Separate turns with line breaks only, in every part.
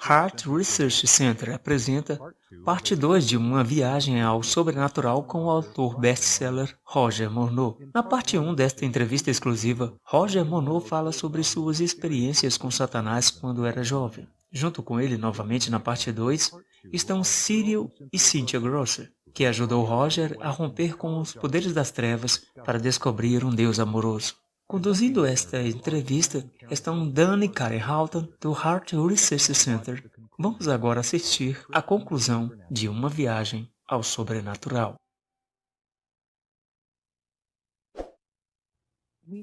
Heart Research Center apresenta parte 2 de uma viagem ao sobrenatural com o autor best-seller Roger Morneau. Na parte 1 desta entrevista exclusiva, Roger Morneau fala sobre suas experiências com Satanás quando era jovem. Junto com ele, novamente na parte 2, estão Cyril e Cynthia Grosser, que ajudou Roger a romper com os poderes das trevas para descobrir um Deus amoroso. Conduzindo esta entrevista estão Dan e Karen Houghton, do Heart Research Center. Vamos agora assistir à conclusão de uma viagem ao sobrenatural.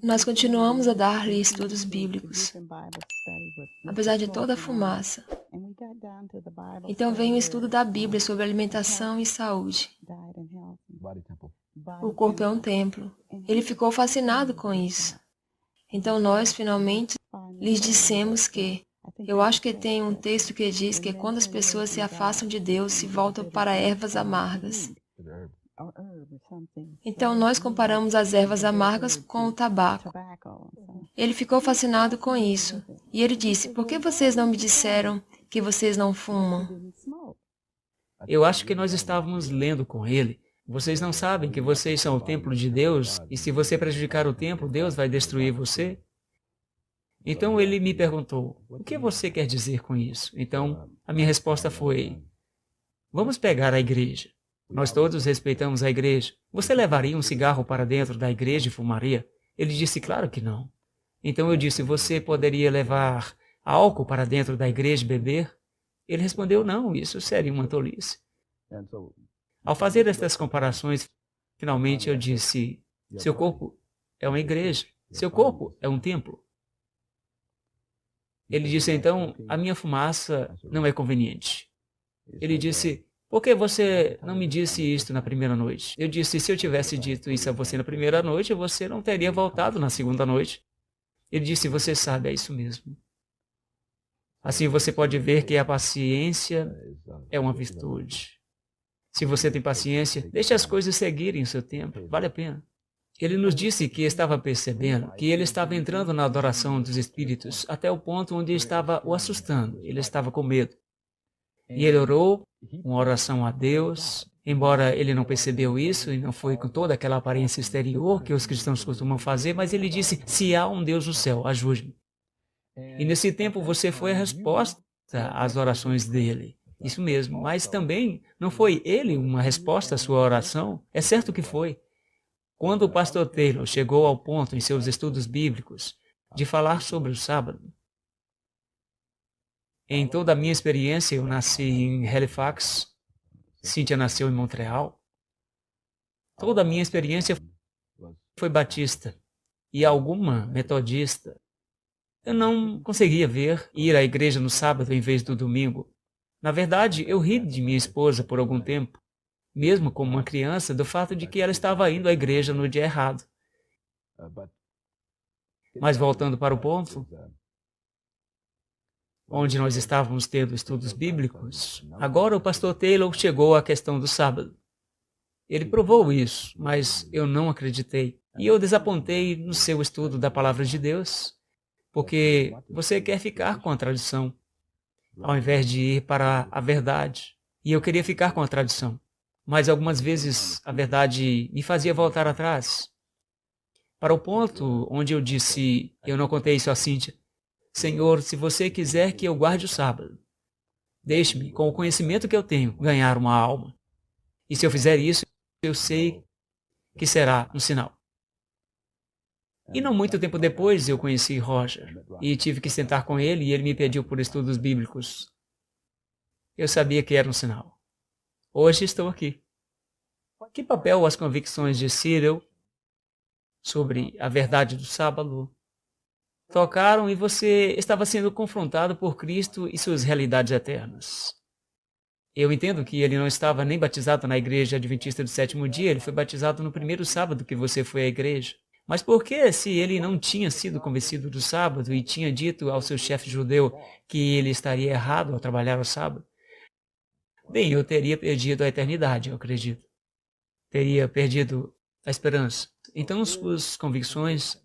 Nós continuamos a dar-lhe estudos bíblicos, apesar de toda a fumaça. Então vem o estudo da Bíblia sobre alimentação e saúde. O corpo é um templo. Ele ficou fascinado com isso. Então nós, finalmente, lhes dissemos que, eu acho que tem um texto que diz que quando as pessoas se afastam de Deus, se voltam para ervas amargas. Então nós comparamos as ervas amargas com o tabaco. Ele ficou fascinado com isso. E ele disse, por que vocês não me disseram que vocês não fumam?
Eu acho que nós estávamos lendo com ele. Vocês não sabem que vocês são o templo de Deus e se você prejudicar o templo, Deus vai destruir você? Então ele me perguntou, o que você quer dizer com isso? Então a minha resposta foi, vamos pegar a igreja. Nós todos respeitamos a igreja. Você levaria um cigarro para dentro da igreja e fumaria? Ele disse, claro que não. Então eu disse, você poderia levar álcool para dentro da igreja e beber? Ele respondeu, não, isso seria uma tolice. Ao fazer estas comparações, finalmente eu disse, seu corpo é uma igreja, seu corpo é um templo. Ele disse, então, a minha fumaça não é conveniente. Ele disse, por que você não me disse isto na primeira noite? Eu disse, se eu tivesse dito isso a você na primeira noite, você não teria voltado na segunda noite. Ele disse, você sabe, é isso mesmo. Assim você pode ver que a paciência é uma virtude. Se você tem paciência, deixe as coisas seguirem o seu tempo, vale a pena. Ele nos disse que estava percebendo que ele estava entrando na adoração dos espíritos até o ponto onde estava o assustando, ele estava com medo. E ele orou uma oração a Deus, embora ele não percebeu isso e não foi com toda aquela aparência exterior que os cristãos costumam fazer, mas ele disse, se há um Deus no céu, ajude-me. E nesse tempo você foi a resposta às orações dele. Isso mesmo, mas também não foi ele uma resposta à sua oração? É certo que foi. Quando o pastor Taylor chegou ao ponto em seus estudos bíblicos de falar sobre o sábado, em toda a minha experiência, eu nasci em Halifax, Cynthia nasceu em Montreal, toda a minha experiência foi batista e alguma metodista. Eu não conseguia ver ir à igreja no sábado em vez do domingo. Na verdade, eu ri de minha esposa por algum tempo, mesmo como uma criança, do fato de que ela estava indo à igreja no dia errado. Mas voltando para o ponto, onde nós estávamos tendo estudos bíblicos, agora o pastor Taylor chegou à questão do sábado. Ele provou isso, mas eu não acreditei. E eu desapontei no seu estudo da palavra de Deus, porque você quer ficar com a tradição, ao invés de ir para a verdade. E eu queria ficar com a tradição. Mas algumas vezes a verdade me fazia voltar atrás. Para o ponto onde eu disse, eu não contei isso a Cynthia, Senhor, se você quiser que eu guarde o sábado, deixe-me, com o conhecimento que eu tenho, ganhar uma alma. E se eu fizer isso, eu sei que será um sinal. E não muito tempo depois eu conheci Roger e tive que sentar com ele e ele me pediu por estudos bíblicos. Eu sabia que era um sinal. Hoje estou aqui. Que papel as convicções de Cyril sobre a verdade do sábado tocaram e você estava sendo confrontado por Cristo e suas realidades eternas? Eu entendo que ele não estava nem batizado na igreja adventista do sétimo dia, ele foi batizado no primeiro sábado que você foi à igreja. Mas por que, se ele não tinha sido convencido do sábado e tinha dito ao seu chefe judeu que ele estaria errado ao trabalhar ao sábado? Bem, eu teria perdido a eternidade, eu acredito. Teria perdido a esperança. Então, suas convicções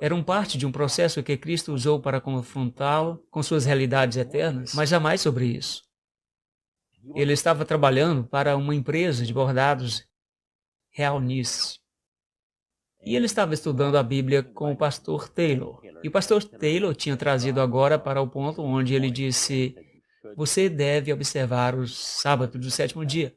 eram parte de um processo que Cristo usou para confrontá-lo com suas realidades eternas, mas jamais sobre isso. Ele estava trabalhando para uma empresa de bordados Real Nice. E ele estava estudando a Bíblia com o pastor Taylor. E o pastor Taylor tinha trazido agora para o ponto onde ele disse: você deve observar o sábado do sétimo dia.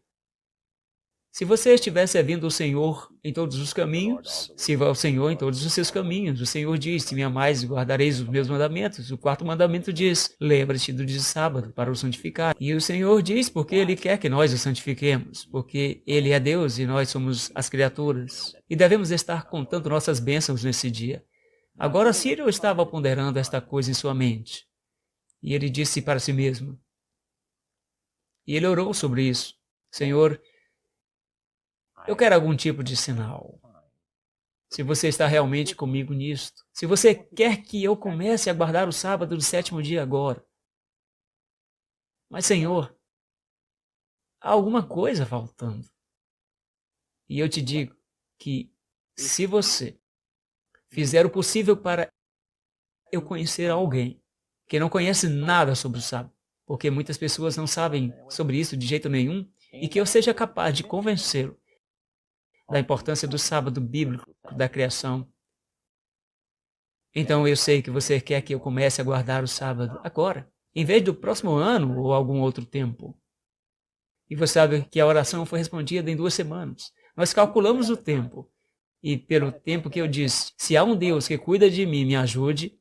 Se você estiver servindo o Senhor em todos os caminhos, sirva ao Senhor em todos os seus caminhos. O Senhor diz: se me amais, guardareis os meus mandamentos. O quarto mandamento diz: lembra-te do dia de sábado para o santificar. E o Senhor diz porque Ele quer que nós o santifiquemos, porque Ele é Deus e nós somos as criaturas. E devemos estar contando nossas bênçãos nesse dia. Agora, Círio estava ponderando esta coisa em sua mente. E ele disse para si mesmo. E ele orou sobre isso: Senhor, eu quero algum tipo de sinal. Se você está realmente comigo nisto. Se você quer que eu comece a guardar o sábado do sétimo dia agora. Mas, Senhor, há alguma coisa faltando. E eu te digo que se você fizer o possível para eu conhecer alguém que não conhece nada sobre o sábado, porque muitas pessoas não sabem sobre isso de jeito nenhum, e que eu seja capaz de convencê-lo da importância do sábado bíblico da criação. Então eu sei que você quer que eu comece a guardar o sábado agora, em vez do próximo ano ou algum outro tempo. E você sabe que a oração foi respondida em 2 semanas. Nós calculamos o tempo. E pelo tempo que eu disse, se há um Deus que cuida de mim, me ajude,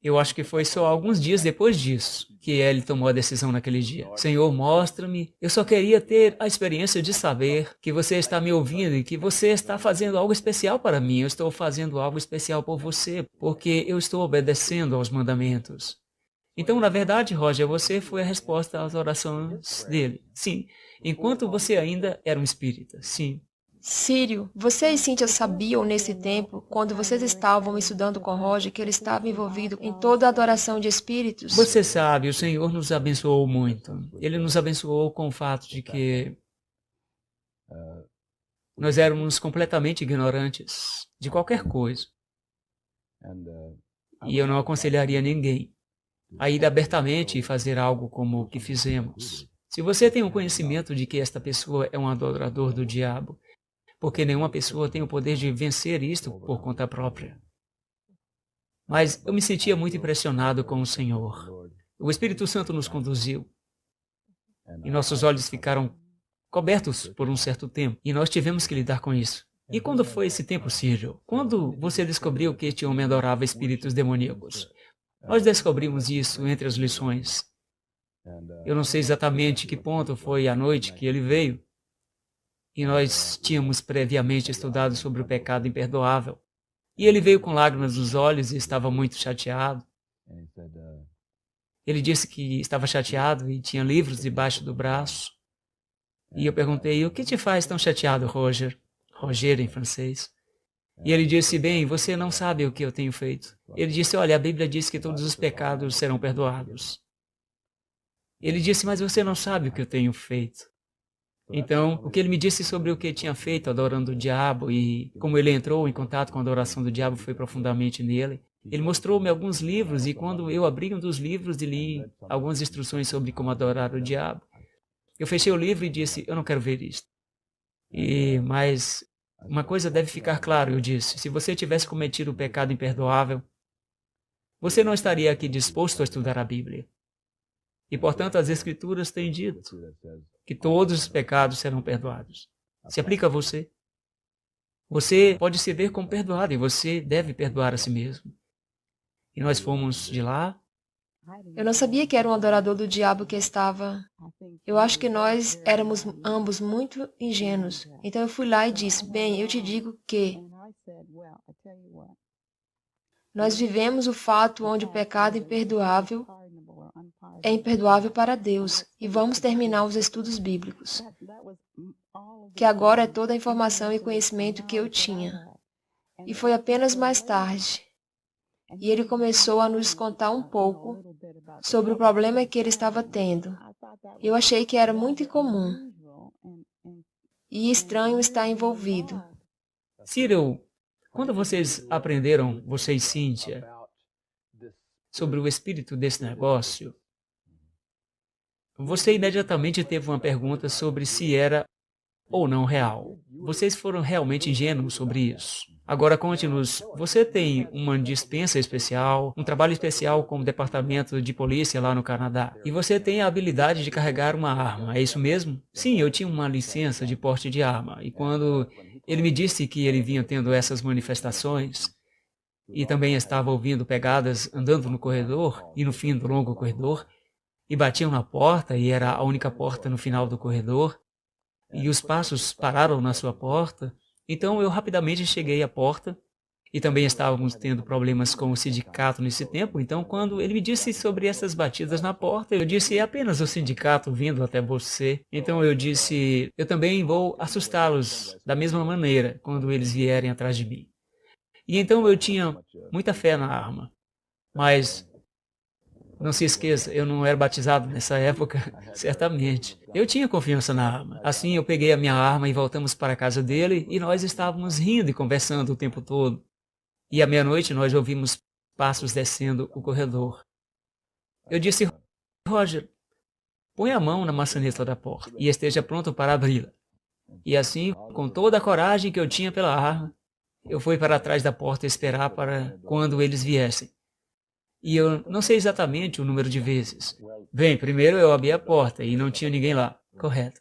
eu acho que foi só alguns dias depois disso que ele tomou a decisão naquele dia. Senhor, mostra-me. Eu só queria ter a experiência de saber que você está me ouvindo e que você está fazendo algo especial para mim. Eu estou fazendo algo especial por você, porque eu estou obedecendo aos mandamentos. Então, na verdade, Roger, você foi a resposta às orações dele. Sim, enquanto você ainda era um espírita. Sim.
Círio, você e Cíntia sabiam nesse tempo, quando vocês estavam estudando com Roger, que ele estava envolvido em toda a adoração de espíritos?
Você sabe, o Senhor nos abençoou muito. Ele nos abençoou com o fato de que nós éramos completamente ignorantes de qualquer coisa. E eu não aconselharia ninguém a ir abertamente e fazer algo como o que fizemos. Se você tem um conhecimento de que esta pessoa é um adorador do diabo, porque nenhuma pessoa tem o poder de vencer isto por conta própria. Mas eu me sentia muito impressionado com o Senhor. O Espírito Santo nos conduziu. E nossos olhos ficaram cobertos por um certo tempo. E nós tivemos que lidar com isso. E quando foi esse tempo, Círio? Quando você descobriu que este homem adorava espíritos demoníacos? Nós descobrimos isso entre as lições. Eu não sei exatamente que ponto foi a noite que ele veio. E nós tínhamos previamente estudado sobre o pecado imperdoável. E ele veio com lágrimas nos olhos e estava muito chateado. Ele disse que estava chateado e tinha livros debaixo do braço. E eu perguntei: o que te faz tão chateado, Roger? Roger em francês. E ele disse: bem, você não sabe o que eu tenho feito. Ele disse: olha, a Bíblia diz que todos os pecados serão perdoados. Ele disse: mas você não sabe o que eu tenho feito. Então, o que ele me disse sobre o que tinha feito adorando o diabo e como ele entrou em contato com a adoração do diabo foi profundamente nele. Ele mostrou-me alguns livros e quando eu abri um dos livros e li algumas instruções sobre como adorar o diabo, eu fechei o livro e disse: eu não quero ver isto. Mas uma coisa deve ficar claro, eu disse: se você tivesse cometido o pecado imperdoável, você não estaria aqui disposto a estudar a Bíblia. E, portanto, as Escrituras têm dito que todos os pecados serão perdoados. Se aplica a você. Você pode se ver como perdoado e você deve perdoar a si mesmo. E nós fomos de lá.
Eu não sabia que era um adorador do diabo que estava. Eu acho que nós éramos ambos muito ingênuos. Então eu fui lá e disse: bem, eu te digo que nós vivemos o fato onde o pecado é imperdoável para Deus e vamos terminar os estudos bíblicos, que agora é toda a informação e conhecimento que eu tinha. E foi apenas mais tarde. E ele começou a nos contar um pouco sobre o problema que ele estava tendo. Eu achei que era muito incomum e estranho estar envolvido.
Cyril, Quando vocês aprenderam, você e Cynthia, sobre o espírito desse negócio, você imediatamente teve uma pergunta sobre se era ou não real. Vocês foram realmente ingênuos sobre isso. Agora conte-nos, você tem uma dispensa especial, um trabalho especial como departamento de polícia lá no Canadá, e você tem a habilidade de carregar uma arma, é isso mesmo? Sim, eu tinha uma licença de porte de arma, e quando ele me disse que ele vinha tendo essas manifestações, e também estava ouvindo pegadas andando no corredor, e no fim do longo corredor, e batiam na porta, e era a única porta no final do corredor, e os passos pararam na sua porta. Então eu rapidamente cheguei à porta e também estávamos tendo problemas com o sindicato nesse tempo. Então quando ele me disse sobre essas batidas na porta, eu disse, é apenas o sindicato vindo até você. Então eu disse, eu também vou assustá-los da mesma maneira quando eles vierem atrás de mim. E então eu tinha muita fé na arma, mas não se esqueça, eu não era batizado nessa época, certamente. Eu tinha confiança na arma. Assim, eu peguei a minha arma e voltamos para a casa dele, e nós estávamos rindo e conversando o tempo todo. E à meia-noite nós ouvimos passos descendo o corredor. Eu disse, Roger, põe a mão na maçaneta da porta e esteja pronto para abri-la. E assim, com toda a coragem que eu tinha pela arma, eu fui para trás da porta esperar para quando eles viessem. E eu não sei exatamente o número de vezes. Bem, primeiro eu abri a porta e não tinha ninguém lá, correto.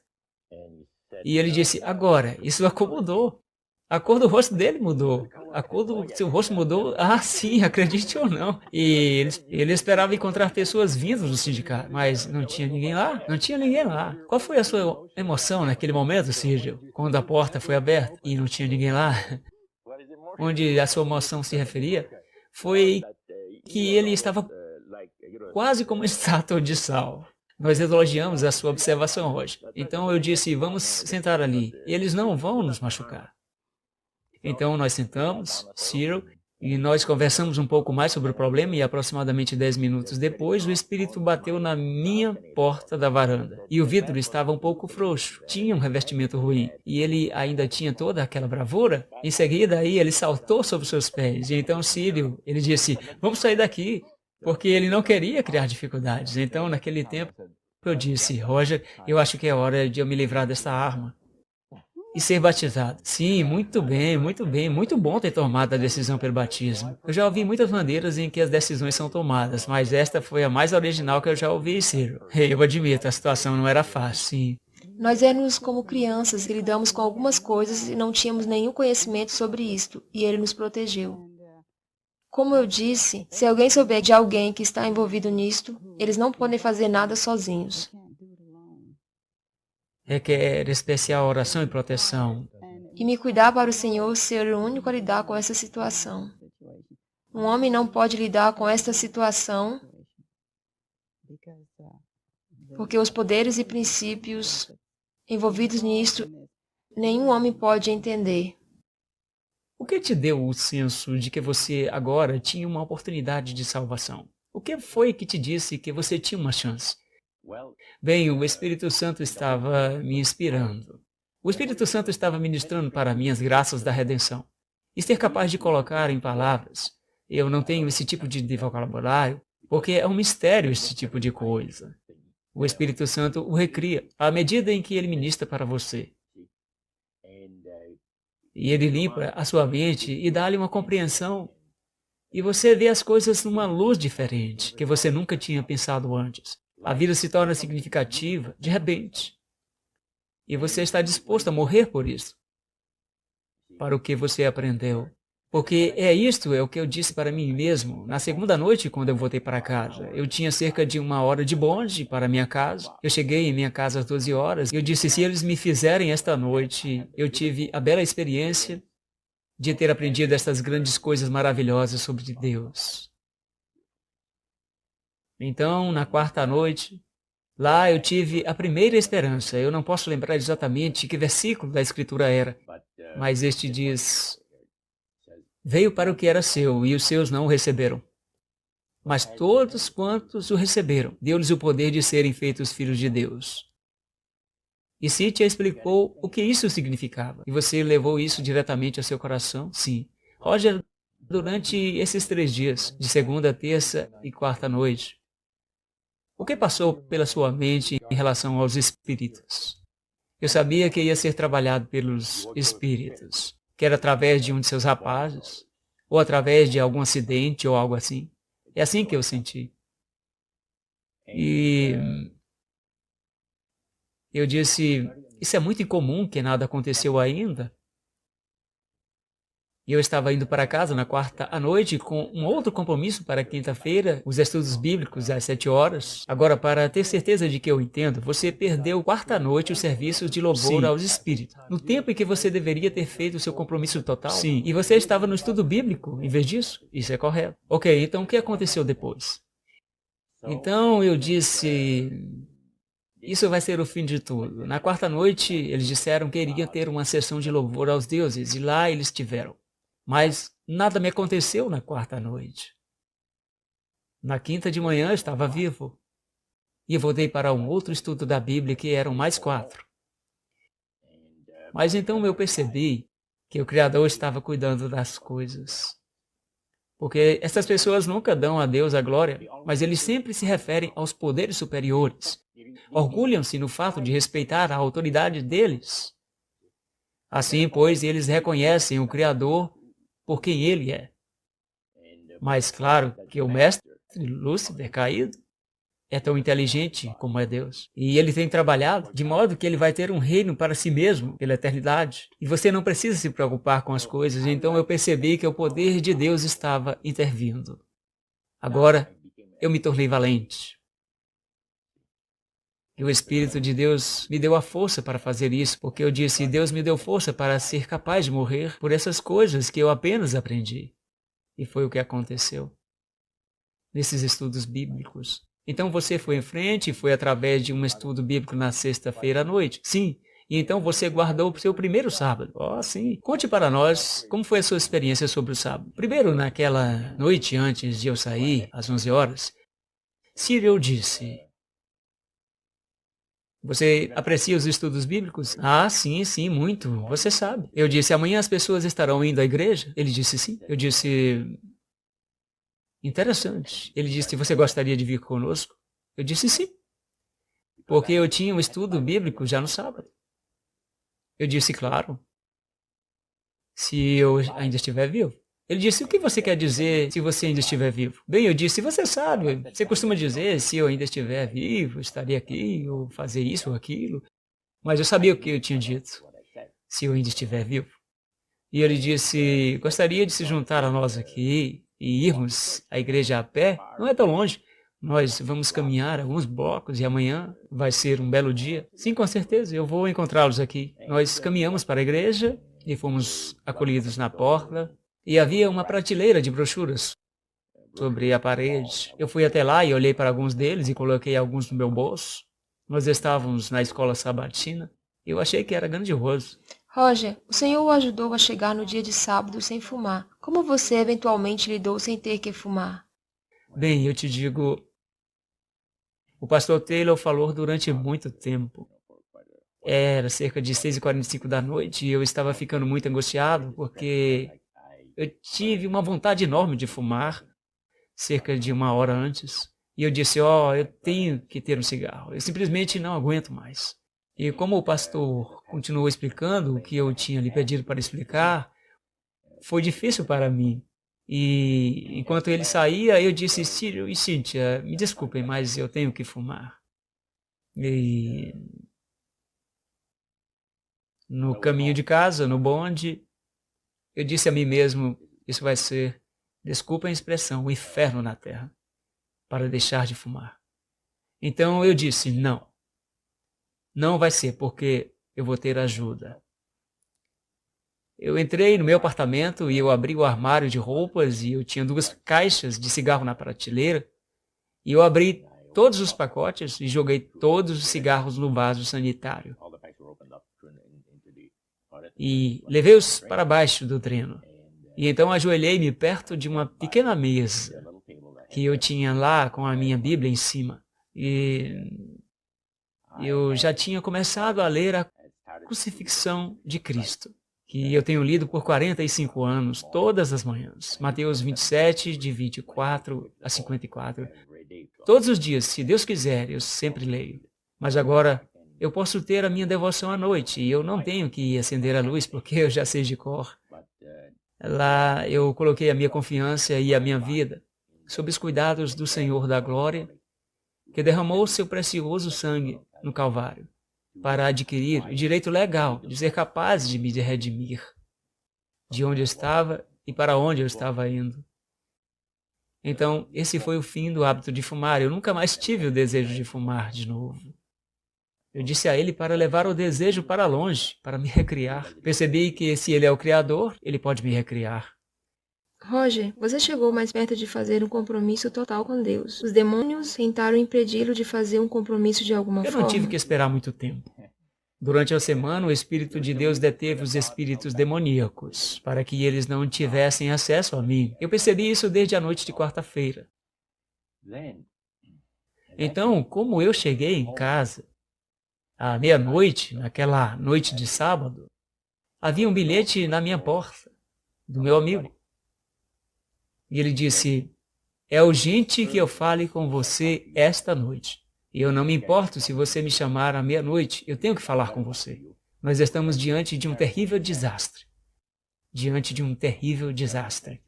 E ele disse, agora, isso acomodou. A cor do rosto dele mudou. A cor do seu rosto mudou? Ah, sim, acredite ou não. E ele esperava encontrar pessoas vindas do sindicato, mas não tinha ninguém lá. Não tinha ninguém lá. Qual foi a sua emoção naquele momento, Cyril, quando a porta foi aberta e não tinha ninguém lá? Onde a sua emoção se referia foi que ele estava quase como uma estátua de sal. Nós elogiamos a sua observação, Roger. Então eu disse, vamos sentar ali. E eles não vão nos machucar. Então nós sentamos, Cyril, e nós conversamos um pouco mais sobre o problema, e aproximadamente 10 minutos depois, o espírito bateu na minha porta da varanda. E o vidro estava um pouco frouxo, tinha um revestimento ruim, e ele ainda tinha toda aquela bravura. Em seguida, aí, ele saltou sobre seus pés, e então Cyril, ele disse, vamos sair daqui, porque ele não queria criar dificuldades. Então, naquele tempo, eu disse, Roger, eu acho que é hora de eu me livrar dessa arma e ser batizado. Sim, muito bem, muito bom ter tomado a decisão pelo batismo. Eu já ouvi muitas maneiras em que as decisões são tomadas, mas esta foi a mais original que eu já ouvi, Cyril. Eu admito, a situação não era fácil, sim.
Nós éramos como crianças que lidamos com algumas coisas e não tínhamos nenhum conhecimento sobre isto, e ele nos protegeu. Como eu disse, se alguém souber de alguém que está envolvido nisto, eles não podem fazer nada sozinhos.
Requer especial oração e proteção.
E me cuidar para o Senhor ser o único a lidar com essa situação. Um homem não pode lidar com esta situação porque os poderes e princípios envolvidos nisto, nenhum homem pode entender.
O que te deu o senso de que você agora tinha uma oportunidade de salvação? O que foi que te disse que você tinha uma chance? Bem, o Espírito Santo estava me inspirando. O Espírito Santo estava ministrando para mim as graças da redenção. E ser capaz de colocar em palavras. Eu não tenho esse tipo de vocabulário, porque é um mistério esse tipo de coisa. O Espírito Santo o recria à medida em que ele ministra para você. E ele limpa a sua mente e dá-lhe uma compreensão. E você vê as coisas numa luz diferente, que você nunca tinha pensado antes. A vida se torna significativa, de repente. E você está disposto a morrer por isso. Para o que você aprendeu. Porque é o que eu disse para mim mesmo. Na segunda noite, quando eu voltei para casa, eu tinha cerca de 1 hora de bonde para minha casa. Eu cheguei em minha casa às 12 horas. Eu disse, se eles me fizerem esta noite, eu tive a bela experiência de ter aprendido estas grandes coisas maravilhosas sobre Deus. Então, na quarta noite, lá eu tive a primeira esperança. Eu não posso lembrar exatamente que versículo da Escritura era, mas este diz, veio para o que era seu, e os seus não o receberam. Mas todos quantos o receberam, deu-lhes o poder de serem feitos filhos de Deus. E Cynthia explicou o que isso significava. E você levou isso diretamente ao seu coração? Sim. Roger, durante esses 3 dias, de segunda, terça e quarta noite, o que passou pela sua mente em relação aos espíritos? Eu sabia que ia ser trabalhado pelos espíritos, que era através de um de seus rapazes, ou através de algum acidente ou algo assim. É assim que eu senti. E eu disse, isso é muito incomum, que nada aconteceu ainda. E eu estava indo para casa na quarta à noite com um outro compromisso para quinta-feira, os estudos bíblicos às 7 horas. Agora, para ter certeza de que eu entendo, você perdeu quarta à noite o serviço de louvor aos espíritos. No tempo em que você deveria ter feito o seu compromisso total. Sim. E você estava no estudo bíblico em vez disso? Isso é correto. Ok, então o que aconteceu depois? Então eu disse, isso vai ser o fim de tudo. Na quarta noite, eles disseram que iriam ter uma sessão de louvor aos deuses, e lá eles tiveram. Mas nada me aconteceu na quarta noite. Na quinta de manhã eu estava vivo. E voltei para um outro estudo da Bíblia, que eram mais 4. Mas então eu percebi que o Criador estava cuidando das coisas. Porque essas pessoas nunca dão a Deus a glória, mas eles sempre se referem aos poderes superiores. Orgulham-se no fato de respeitar a autoridade deles. Assim, pois, eles reconhecem o Criador por quem ele é. Mas claro que o mestre Lúcifer caído é tão inteligente como é Deus. E ele tem trabalhado de modo que ele vai ter um reino para si mesmo pela eternidade. E você não precisa se preocupar com as coisas. Então eu percebi que o poder de Deus estava intervindo. Agora eu me tornei valente. E o Espírito de Deus me deu a força para fazer isso, porque eu disse, Deus me deu força para ser capaz de morrer por essas coisas que eu apenas aprendi. E foi o que aconteceu nesses estudos bíblicos. Então você foi em frente e foi através de um estudo bíblico na sexta-feira à noite. Sim. E então você guardou o seu primeiro sábado. Oh, sim. Conte para nós como foi a sua experiência sobre o sábado. Primeiro, naquela noite antes de eu sair, às 11 horas, Cyril disse, você aprecia os estudos bíblicos? Ah, sim, sim, muito. Você sabe. Eu disse, amanhã as pessoas estarão indo à igreja? Ele disse, sim. Eu disse, interessante. Ele disse, você gostaria de vir conosco? Eu disse, sim. Porque eu tinha um estudo bíblico já no sábado. Eu disse, claro. Se eu ainda estiver vivo. Ele disse, o que você quer dizer se você ainda estiver vivo? Bem, eu disse, você sabe, você costuma dizer, se eu ainda estiver vivo, estaria aqui, ou fazer isso ou aquilo. Mas eu sabia o que eu tinha dito, se eu ainda estiver vivo. E ele disse, gostaria de se juntar a nós aqui e irmos à igreja a pé? Não é tão longe. Nós vamos caminhar alguns blocos e amanhã vai ser um belo dia. Sim, com certeza, eu vou encontrá-los aqui. Nós caminhamos para a igreja e fomos acolhidos na porta. E havia uma prateleira de brochuras sobre a parede. Eu fui até lá e olhei para alguns deles e coloquei alguns no meu bolso. Nós estávamos na escola sabatina. Eu achei que era grandioso.
Roger, o Senhor o ajudou a chegar no dia de sábado sem fumar. Como você eventualmente lidou sem ter que fumar?
Bem, eu te digo, o pastor Taylor falou durante muito tempo. Era cerca de 6h45 da noite e eu estava ficando muito angustiado porque eu tive uma vontade enorme de fumar, cerca de 1 hora antes. E eu disse, eu tenho que ter um cigarro. Eu simplesmente não aguento mais. E como o pastor continuou explicando o que eu tinha lhe pedido para explicar, foi difícil para mim. E enquanto ele saía, eu disse, Círio e Cíntia, me desculpem, mas eu tenho que fumar. E no caminho de casa, no bonde, eu disse a mim mesmo, isso vai ser, desculpa a expressão, o inferno na terra, para deixar de fumar. Então eu disse, não. Não vai ser, porque eu vou ter ajuda. Eu entrei no meu apartamento e eu abri o armário de roupas e eu tinha 2 caixas de cigarro na prateleira. E eu abri todos os pacotes e joguei todos os cigarros no vaso sanitário. E levei-os para baixo do dreno. E então ajoelhei-me perto de uma pequena mesa que eu tinha lá com a minha Bíblia em cima. E eu já tinha começado a ler a crucifixão de Cristo, que eu tenho lido por 45 anos, todas as manhãs. Mateus 27, de 24 a 54. Todos os dias, se Deus quiser, eu sempre leio. Mas agora eu posso ter a minha devoção à noite e eu não tenho que acender a luz porque eu já sei de cor. Lá eu coloquei a minha confiança e a minha vida sob os cuidados do Senhor da Glória, que derramou seu precioso sangue no Calvário para adquirir o direito legal de ser capaz de me redimir de onde eu estava e para onde eu estava indo. Então, esse foi o fim do hábito de fumar. Eu nunca mais tive o desejo de fumar de novo. Eu disse a ele para levar o desejo para longe, para me recriar. Percebi que se ele é o Criador, ele pode me recriar.
Roger, você chegou mais perto de fazer um compromisso total com Deus. Os demônios tentaram impedi-lo de fazer um compromisso de alguma forma.
Eu não tive que esperar muito tempo. Durante a semana, o Espírito de Deus deteve os espíritos demoníacos, para que eles não tivessem acesso a mim. Eu percebi isso desde a noite de quarta-feira. Então, como eu cheguei em casa, à meia-noite, naquela noite de sábado, havia um bilhete na minha porta, do meu amigo. E ele disse, é urgente que eu fale com você esta noite. E eu não me importo se você me chamar à meia-noite, eu tenho que falar com você. Nós estamos diante de um terrível desastre. Diante de um terrível desastre.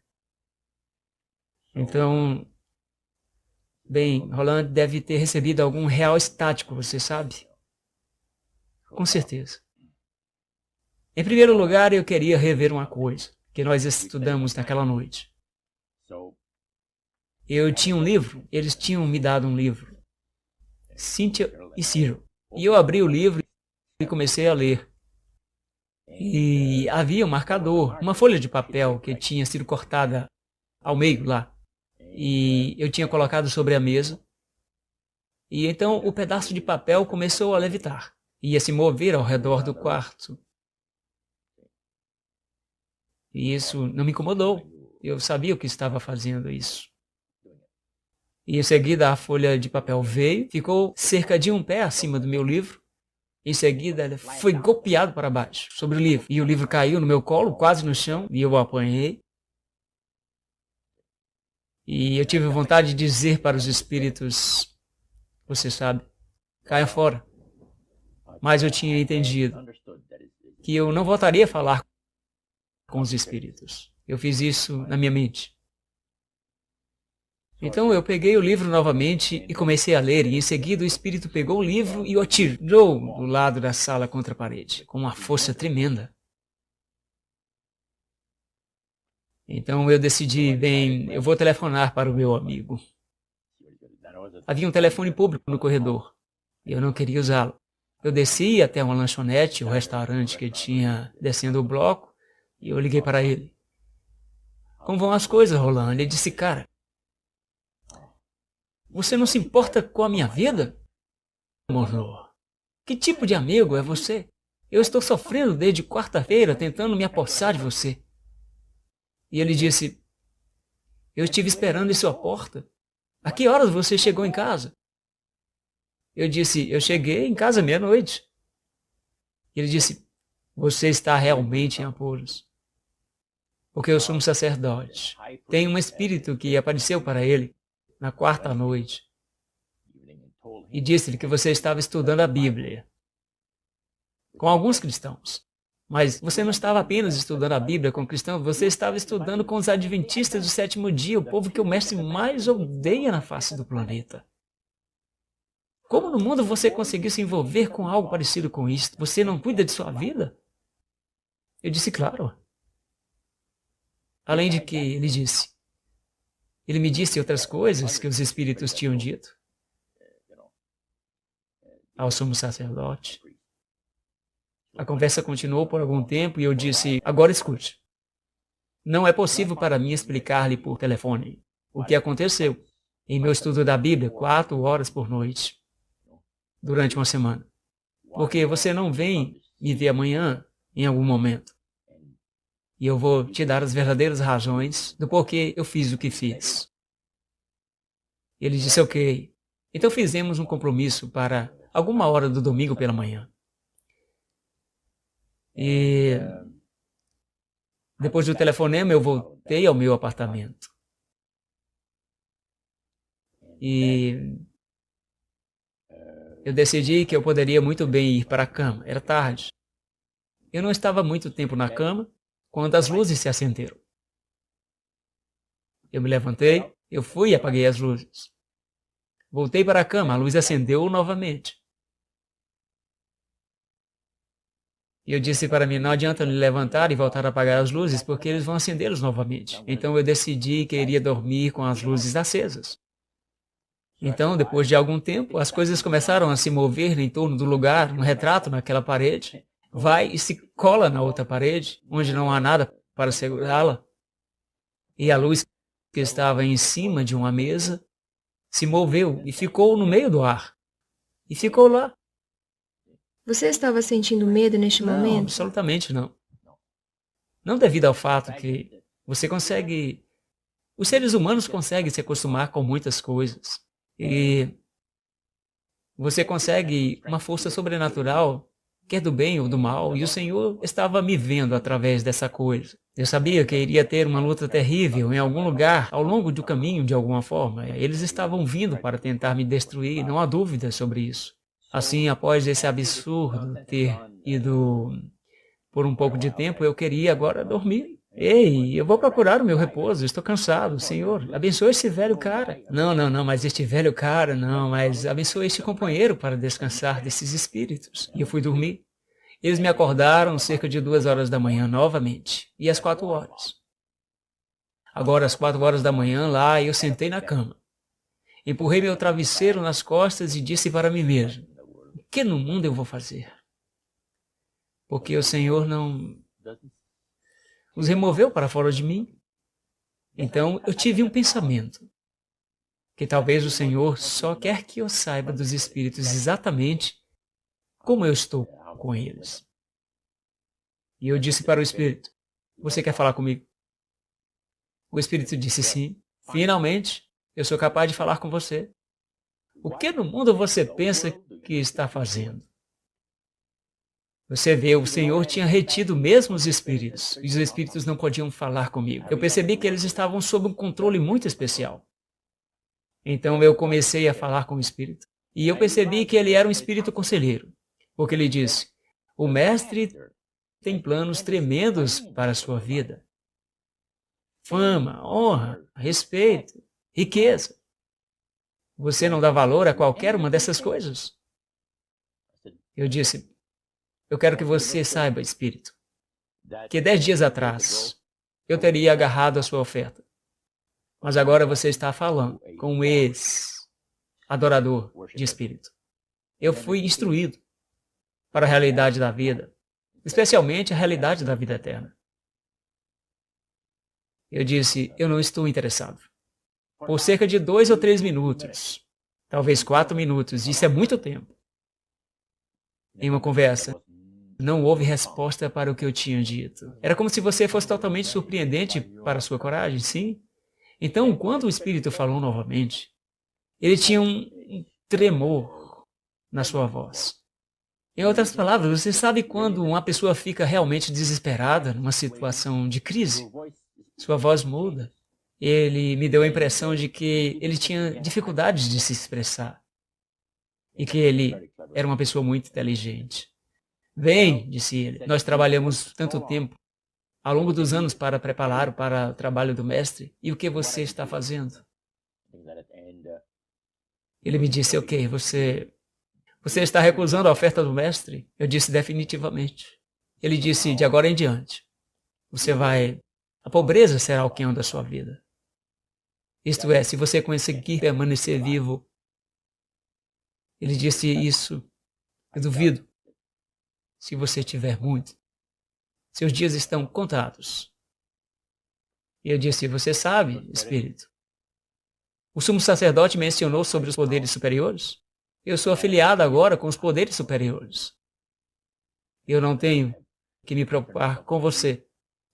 Então, bem, Roland deve ter recebido algum real estático, você sabe? Com certeza. Em primeiro lugar, eu queria rever uma coisa que nós estudamos naquela noite. Eu tinha um livro, eles tinham me dado um livro. Cynthia e Cyril. E eu abri o livro e comecei a ler. E havia um marcador, uma folha de papel que tinha sido cortada ao meio lá. E eu tinha colocado sobre a mesa. E então o pedaço de papel começou a levitar. Ia se mover ao redor do quarto. E isso não me incomodou. Eu sabia o que estava fazendo isso. E em seguida a folha de papel veio, ficou cerca de um pé acima do meu livro. Em seguida ela foi golpeado para baixo, sobre o livro. E o livro caiu no meu colo, quase no chão, e eu o apanhei. E eu tive vontade de dizer para os espíritos, você sabe, caia fora. Mas eu tinha entendido que eu não voltaria a falar com os espíritos. Eu fiz isso na minha mente. Então eu peguei o livro novamente e comecei a ler, e em seguida o espírito pegou o livro e o atirou do lado da sala contra a parede, com uma força tremenda. Então eu decidi, bem, eu vou telefonar para o meu amigo. Havia um telefone público no corredor, e eu não queria usá-lo. Eu desci até uma lanchonete, o restaurante que tinha descendo o bloco, e eu liguei para ele. Como vão as coisas, Roland? Ele disse, cara, você não se importa com a minha vida? Monroe, que tipo de amigo é você? Eu estou sofrendo desde quarta-feira tentando me apossar de você. E ele disse, eu estive esperando em sua porta. A que horas você chegou em casa? Eu disse, eu cheguei em casa meia-noite. Ele disse, você está realmente em apuros. Porque eu sou um sacerdote. Tem um espírito que apareceu para ele na quarta noite e disse-lhe que você estava estudando a Bíblia com alguns cristãos. Mas você não estava apenas estudando a Bíblia com cristãos, você estava estudando com os adventistas do sétimo dia, o povo que o mestre mais odeia na face do planeta. Como no mundo você conseguiu se envolver com algo parecido com isso? Você não cuida de sua vida? Eu disse, claro. Além de que, ele me disse outras coisas que os espíritos tinham dito ao sumo sacerdote. A conversa continuou por algum tempo e eu disse, agora escute. Não é possível para mim explicar-lhe por telefone o que aconteceu em meu estudo da Bíblia 4 horas por noite, durante uma semana. Porque você não vem me ver amanhã, em algum momento. E eu vou te dar as verdadeiras razões do porquê eu fiz o que fiz. Ele disse, ok. Então fizemos um compromisso para alguma hora do domingo pela manhã. E Depois do telefonema, eu voltei ao meu apartamento. E eu decidi que eu poderia muito bem ir para a cama. Era tarde. Eu não estava muito tempo na cama quando as luzes se acenderam. Eu me levantei, eu fui e apaguei as luzes. Voltei para a cama, a luz acendeu novamente. E eu disse para mim, não adianta eu me levantar e voltar a apagar as luzes, porque eles vão acendê-los novamente. Então eu decidi que iria dormir com as luzes acesas. Então, depois de algum tempo, as coisas começaram a se mover em torno do lugar, um retrato naquela parede, vai e se cola na outra parede, onde não há nada para segurá-la. E a luz que estava em cima de uma mesa se moveu e ficou no meio do ar. E ficou lá.
Você estava sentindo medo neste
Não,
momento?
absolutamente não. Não devido ao fato que você consegue... Os seres humanos conseguem se acostumar com muitas coisas. E você consegue uma força sobrenatural, quer do bem ou do mal, e o Senhor estava me vendo através dessa coisa. Eu sabia que iria ter uma luta terrível em algum lugar, ao longo do caminho, de alguma forma. Eles estavam vindo para tentar me destruir, não há dúvida sobre isso. Assim, após esse absurdo ter ido por um pouco de tempo, eu queria agora dormir. Ei, eu vou procurar o meu repouso, estou cansado. Senhor, abençoe esse velho cara. Não, mas este velho cara, não, mas abençoe este companheiro para descansar desses espíritos. E eu fui dormir. Eles me acordaram cerca de 2 horas da manhã novamente, e às 4 horas. Agora, às 4 horas da manhã, lá, eu sentei na cama. Empurrei meu travesseiro nas costas e disse para mim mesmo, o que no mundo eu vou fazer? Porque o Senhor não os removeu para fora de mim. Então eu tive um pensamento, que talvez o Senhor só quer que eu saiba dos espíritos exatamente como eu estou com eles. E eu disse para o espírito, você quer falar comigo? O espírito disse sim. Finalmente, eu sou capaz de falar com você. O que no mundo você pensa que está fazendo? Você vê, o Senhor tinha retido mesmo os espíritos, e os espíritos não podiam falar comigo. Eu percebi que eles estavam sob um controle muito especial. Então eu comecei a falar com o espírito, e eu percebi que ele era um espírito conselheiro, porque ele disse, o mestre tem planos tremendos para a sua vida. Fama, honra, respeito, riqueza. Você não dá valor a qualquer uma dessas coisas? Eu disse, eu quero que você saiba, espírito, que 10 dias atrás eu teria agarrado a sua oferta. Mas agora você está falando com um ex-adorador de espírito. Eu fui instruído para a realidade da vida, especialmente a realidade da vida eterna. Eu disse, eu não estou interessado. Por cerca de 2 ou 3 minutos, talvez 4 minutos, isso é muito tempo. Em uma conversa, não houve resposta para o que eu tinha dito. Era como se você fosse totalmente surpreendente para a sua coragem, sim? Então, quando o espírito falou novamente, ele tinha um tremor na sua voz. Em outras palavras, você sabe quando uma pessoa fica realmente desesperada numa situação de crise? Sua voz muda. Ele me deu a impressão de que ele tinha dificuldades de se expressar. E que ele era uma pessoa muito inteligente. Bem, disse ele, nós trabalhamos tanto tempo, ao longo dos anos, para preparar para o trabalho do mestre, e o que você está fazendo? Ele me disse, ok, você está recusando a oferta do mestre? Eu disse, definitivamente. Ele disse, de agora em diante, a pobreza será o quem da sua vida. Isto é, se você conseguir permanecer vivo. Ele disse isso, eu duvido. Se você tiver muito, seus dias estão contados. E eu disse, você sabe, espírito, o sumo sacerdote mencionou sobre os poderes superiores? Eu sou afiliado agora com os poderes superiores. Eu não tenho que me preocupar com você,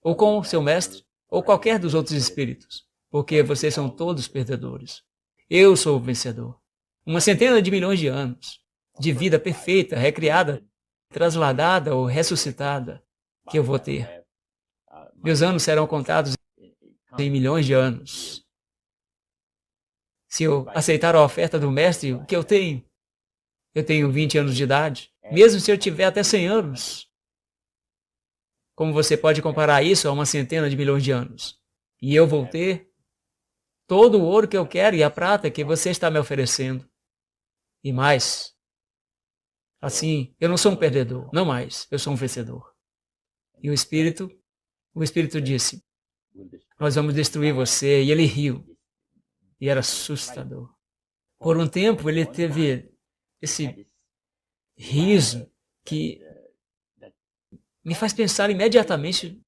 ou com o seu mestre, ou qualquer dos outros espíritos, porque vocês são todos perdedores. Eu sou o vencedor. 100 de milhões de anos, de vida perfeita, recriada, trasladada ou ressuscitada, que eu vou ter. Meus anos serão contados em milhões de anos. Se eu aceitar a oferta do mestre, o que eu tenho? Eu tenho 20 anos de idade. Mesmo se eu tiver até 100 anos. Como você pode comparar isso a uma centena de milhões de anos? E eu vou ter todo o ouro que eu quero e a prata que você está me oferecendo. E mais. Assim, eu não sou um perdedor, não mais, eu sou um vencedor. E o Espírito disse, nós vamos destruir você. E ele riu. E era assustador. Por um tempo ele teve esse riso que me faz pensar imediatamente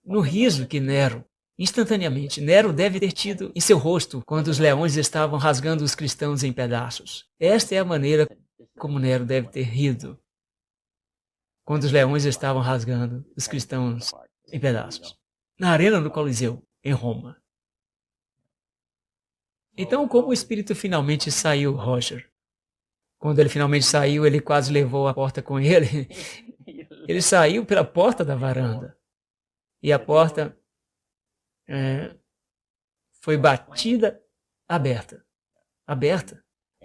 no riso que Nero, instantaneamente, Nero deve ter tido em seu rosto quando os leões estavam rasgando os cristãos em pedaços. Esta é a maneira como Nero deve ter rido quando os leões estavam rasgando os cristãos em pedaços. Na arena do Coliseu, em Roma. Então, como o Espírito finalmente saiu, Roger? Quando ele finalmente saiu, ele quase levou a porta com ele. Ele saiu pela porta da varanda. E a porta foi batida, aberta.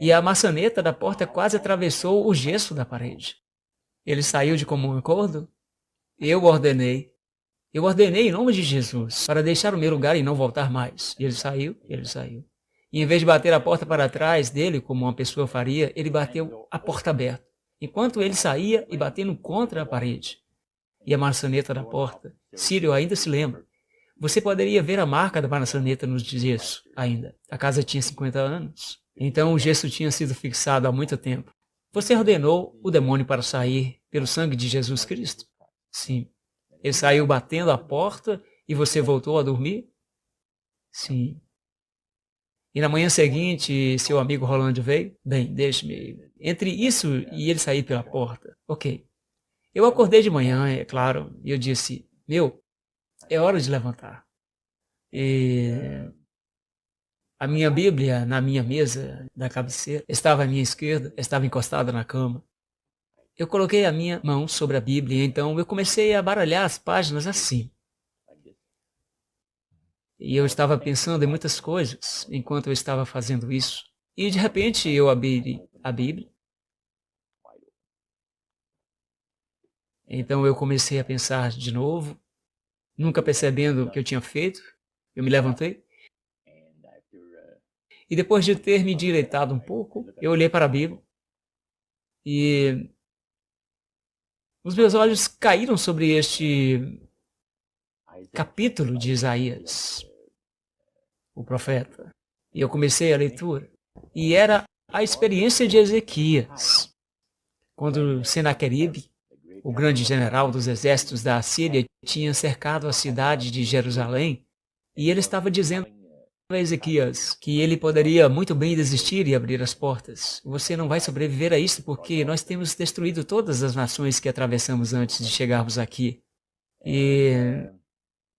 E a maçaneta da porta quase atravessou o gesso da parede. Ele saiu de comum acordo. Eu ordenei em nome de Jesus, para deixar o meu lugar e não voltar mais. E ele saiu. E em vez de bater a porta para trás dele, como uma pessoa faria, ele bateu a porta aberta, enquanto ele saía e batendo contra a parede. E a maçaneta da porta, Círio ainda se lembra. Você poderia ver a marca da maçaneta no gesso ainda. A casa tinha 50 anos. Então o gesso tinha sido fixado há muito tempo. Você ordenou o demônio para sair pelo sangue de Jesus Cristo? Sim. Ele saiu batendo a porta e você voltou a dormir? Sim. E na manhã seguinte, seu amigo Rolando veio? Bem, deixe-me. Entre isso e ele sair pela porta. Ok. Eu acordei de manhã, é claro, e eu disse, é hora de levantar. E a minha Bíblia na minha mesa da cabeceira estava à minha esquerda, estava encostada na cama. Eu coloquei a minha mão sobre a Bíblia, então eu comecei a baralhar as páginas assim. E eu estava pensando em muitas coisas enquanto eu estava fazendo isso. E de repente eu abri a Bíblia. Então eu comecei a pensar de novo, nunca percebendo o que eu tinha feito. Eu me levantei. E depois de ter me direitado um pouco, eu olhei para a Bíblia. E os meus olhos caíram sobre este capítulo de Isaías, o profeta. E eu comecei a leitura. E era a experiência de Ezequias, quando Senaqueribe, o grande general dos exércitos da Assíria, tinha cercado a cidade de Jerusalém, e ele estava dizendo a Ezequias que ele poderia muito bem desistir e abrir as portas. Você não vai sobreviver a isso porque nós temos destruído todas as nações que atravessamos antes de chegarmos aqui. E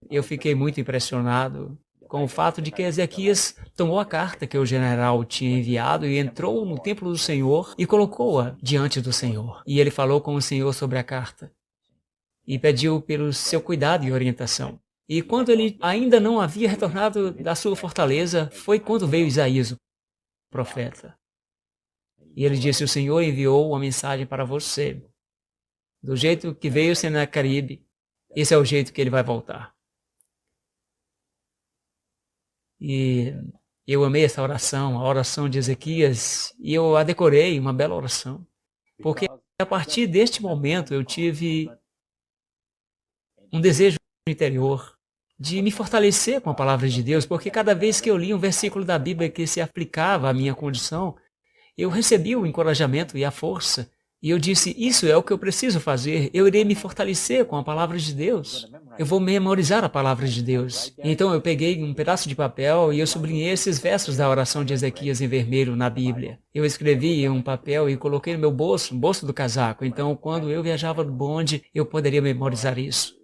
eu fiquei muito impressionado com o fato de que Ezequias tomou a carta que o general tinha enviado e entrou no templo do Senhor e colocou-a diante do Senhor. E ele falou com o Senhor sobre a carta e pediu pelo seu cuidado e orientação. E quando ele ainda não havia retornado da sua fortaleza, foi quando veio Isaías, o profeta. E ele disse, o Senhor enviou uma mensagem para você. Do jeito que veio Senaqueribe, esse é o jeito que ele vai voltar. E eu amei essa oração, a oração de Ezequias, e eu a decorei, uma bela oração. Porque a partir deste momento eu tive um desejo interior de me fortalecer com a palavra de Deus, porque cada vez que eu li um versículo da Bíblia que se aplicava à minha condição, eu recebi o encorajamento e a força. E eu disse, isso é o que eu preciso fazer, eu irei me fortalecer com a palavra de Deus. Eu vou memorizar a palavra de Deus. Então eu peguei um pedaço de papel e eu sublinhei esses versos da oração de Ezequias em vermelho na Bíblia. Eu escrevi em um papel e coloquei no meu bolso, no bolso do casaco. Então quando eu viajava no bonde, eu poderia memorizar isso.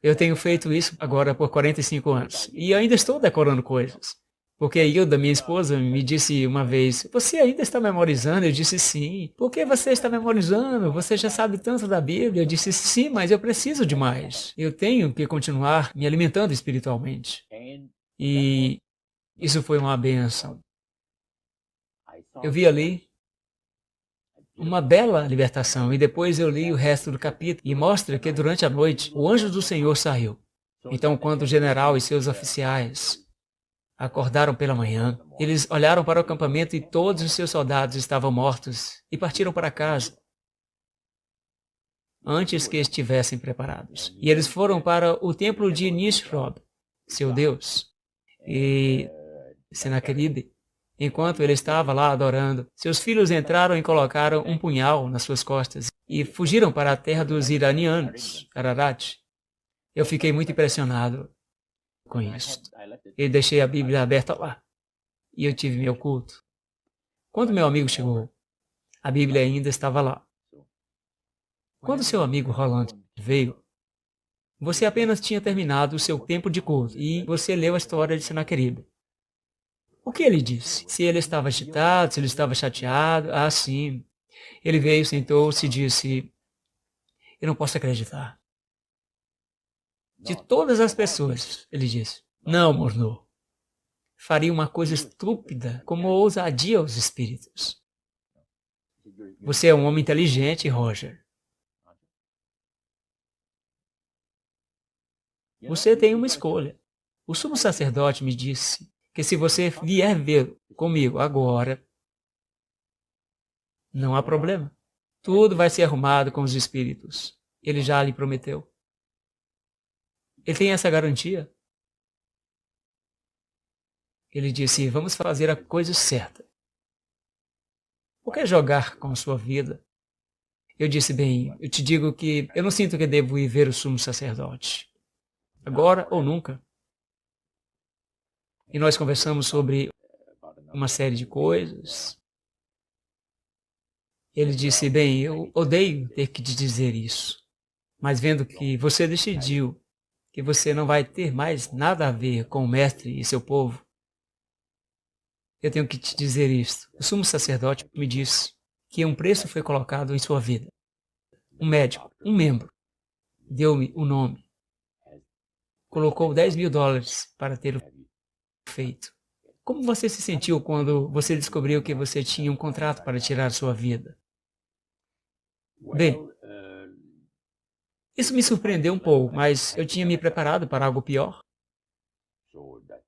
Eu tenho feito isso agora por 45 anos. E ainda estou decorando coisas. Porque a Hilda, minha esposa, me disse uma vez, você ainda está memorizando? Eu disse sim. Por que você está memorizando? Você já sabe tanto da Bíblia. Eu disse sim, mas eu preciso de mais. Eu tenho que continuar me alimentando espiritualmente. E isso foi uma bênção. Eu vi ali uma bela libertação e depois eu li o resto do capítulo e mostra que durante a noite o anjo do Senhor saiu. Então, quando o general e seus oficiais acordaram pela manhã, eles olharam para o acampamento e todos os seus soldados estavam mortos e partiram para casa antes que estivessem preparados. E eles foram para o templo de Nisroch, seu deus, e Senaqueribe. Enquanto ele estava lá adorando, seus filhos entraram e colocaram um punhal nas suas costas e fugiram para a terra dos iranianos, Ararat. Eu fiquei muito impressionado com isso. E deixei a Bíblia aberta lá. E eu tive meu culto. Quando meu amigo chegou, a Bíblia ainda estava lá. Quando seu amigo Roland veio, você apenas tinha terminado o seu tempo de culto e você leu a história de Senaqueribe. O que ele disse? Se ele estava agitado, se ele estava chateado? Ah, sim. Ele veio, sentou-se e disse, eu não posso acreditar. De todas as pessoas, ele disse, não, Morneau. Faria uma coisa estúpida como ousadia aos espíritos. Você é um homem inteligente, Roger. Você tem uma escolha. O sumo sacerdote me disse que se você vier ver comigo agora, não há problema. Tudo vai ser arrumado com os espíritos. Ele já lhe prometeu. Ele tem essa garantia. Ele disse, vamos fazer a coisa certa. Por que jogar com a sua vida? Eu disse, bem, eu te digo que eu não sinto que devo ir ver o sumo sacerdote. Agora ou nunca. E nós conversamos sobre uma série de coisas. Ele disse, bem, eu odeio ter que te dizer isso, mas vendo que você decidiu que você não vai ter mais nada a ver com o mestre e seu povo, eu tenho que te dizer isto. O sumo sacerdote me disse que um preço foi colocado em sua vida. Um médico, um membro, deu-me o nome. Colocou $10.000 para ter o feito. Como você se sentiu quando você descobriu que você tinha um contrato para tirar sua vida? Bem, isso me surpreendeu um pouco, mas eu tinha me preparado para algo pior.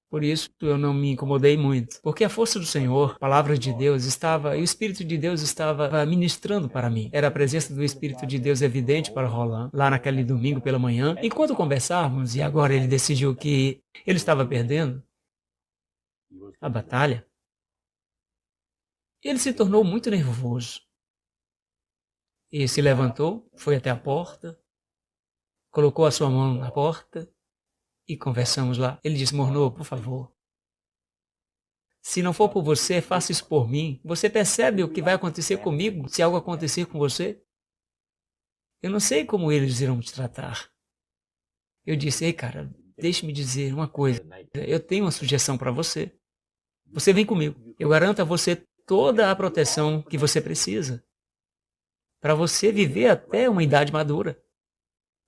Por isso eu não me incomodei muito, porque a força do Senhor, a palavra de Deus estava, e o Espírito de Deus estava ministrando para mim. Era a presença do Espírito de Deus evidente para Roland, lá naquele domingo pela manhã. Enquanto conversávamos, e agora ele decidiu que ele estava perdendo a batalha, ele se tornou muito nervoso. E se levantou, foi até a porta, colocou a sua mão na porta e conversamos lá. Ele disse, Morneau, por favor, se não for por você, faça isso por mim. Você percebe o que vai acontecer comigo se algo acontecer com você? Eu não sei como eles irão te tratar. Eu disse, ei cara, deixe-me dizer uma coisa. Eu tenho uma sugestão para você. Você vem comigo. Eu garanto a você toda a proteção que você precisa para você viver até uma idade madura.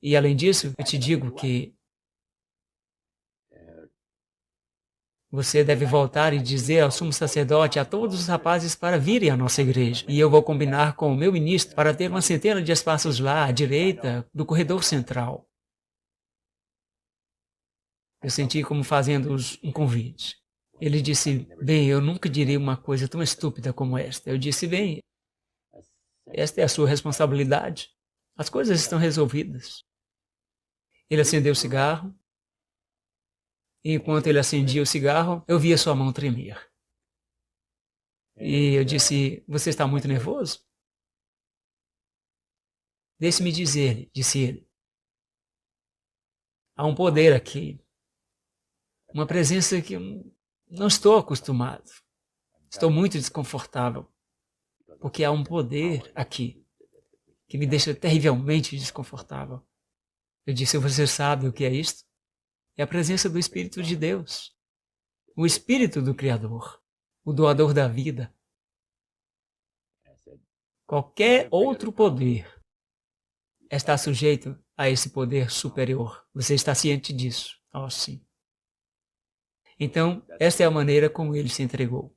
E além disso, eu te digo que você deve voltar e dizer ao sumo sacerdote, a todos os rapazes para virem à nossa igreja. E eu vou combinar com o meu ministro para ter uma centena de espaços lá, à direita do corredor central. Eu senti como fazendo um convite. Ele disse, bem, eu nunca diria uma coisa tão estúpida como esta. Eu disse, bem, esta é a sua responsabilidade. As coisas estão resolvidas. Ele acendeu o cigarro. E enquanto ele acendia o cigarro, eu via sua mão tremer. E eu disse, você está muito nervoso? Deixe-me dizer-lhe, disse ele. Há um poder aqui. Uma presença que eu não estou acostumado. Estou muito desconfortável. Porque há um poder aqui que me deixa terrivelmente desconfortável. Eu disse, você sabe o que é isto? É a presença do Espírito de Deus. o Espírito do Criador, o doador da vida. Qualquer outro poder está sujeito a esse poder superior. Você está ciente disso? Oh, sim. Então, esta é a maneira como ele se entregou.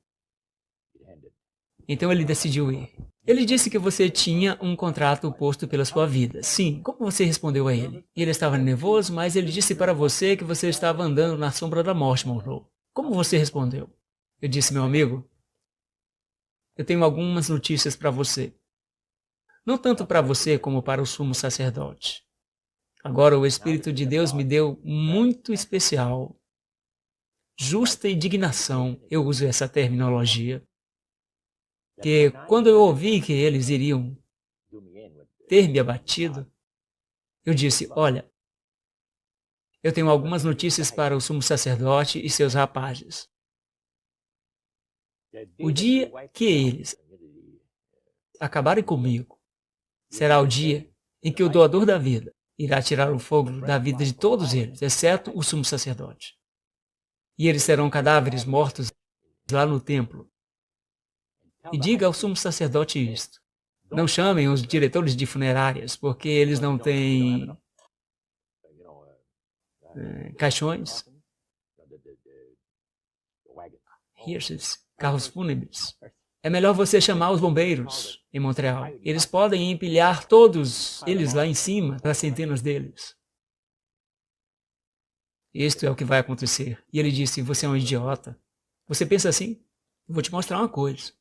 Então ele decidiu ir. Ele disse que você tinha um contrato posto pela sua vida. Sim, como você respondeu a ele? Ele estava nervoso, mas ele disse para você que você estava andando na sombra da morte, Monroe. Como você respondeu? Eu disse, meu amigo, eu tenho algumas notícias para você. Não tanto para você como para o sumo sacerdote. Agora o Espírito de Deus me deu muito especial. Justa indignação, eu uso essa terminologia. Que quando eu ouvi que eles iriam ter me abatido, eu disse, olha, eu tenho algumas notícias para o sumo sacerdote e seus rapazes. O dia que eles acabarem comigo, será o dia em que o doador da vida irá tirar o fogo da vida de todos eles, exceto o sumo sacerdote. E eles serão cadáveres mortos lá no templo. E diga ao sumo sacerdote isto. Não chamem os diretores de funerárias, porque eles não têm caixões, hearses, carros fúnebres. É melhor você chamar os bombeiros em Montreal. Eles podem empilhar todos eles lá em cima, para centenas deles. Isto é o que vai acontecer. E ele disse, você é um idiota. Você pensa assim? Eu vou te mostrar uma coisa.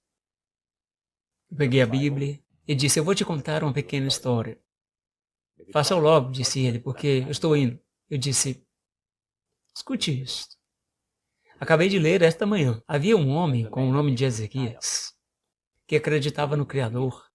Eu peguei a Bíblia e disse, eu vou te contar uma pequena história. Faça-o logo, disse ele, porque eu estou indo. Eu disse, escute isto. Acabei de ler esta manhã. Havia um homem com o nome de Ezequias que acreditava no Criador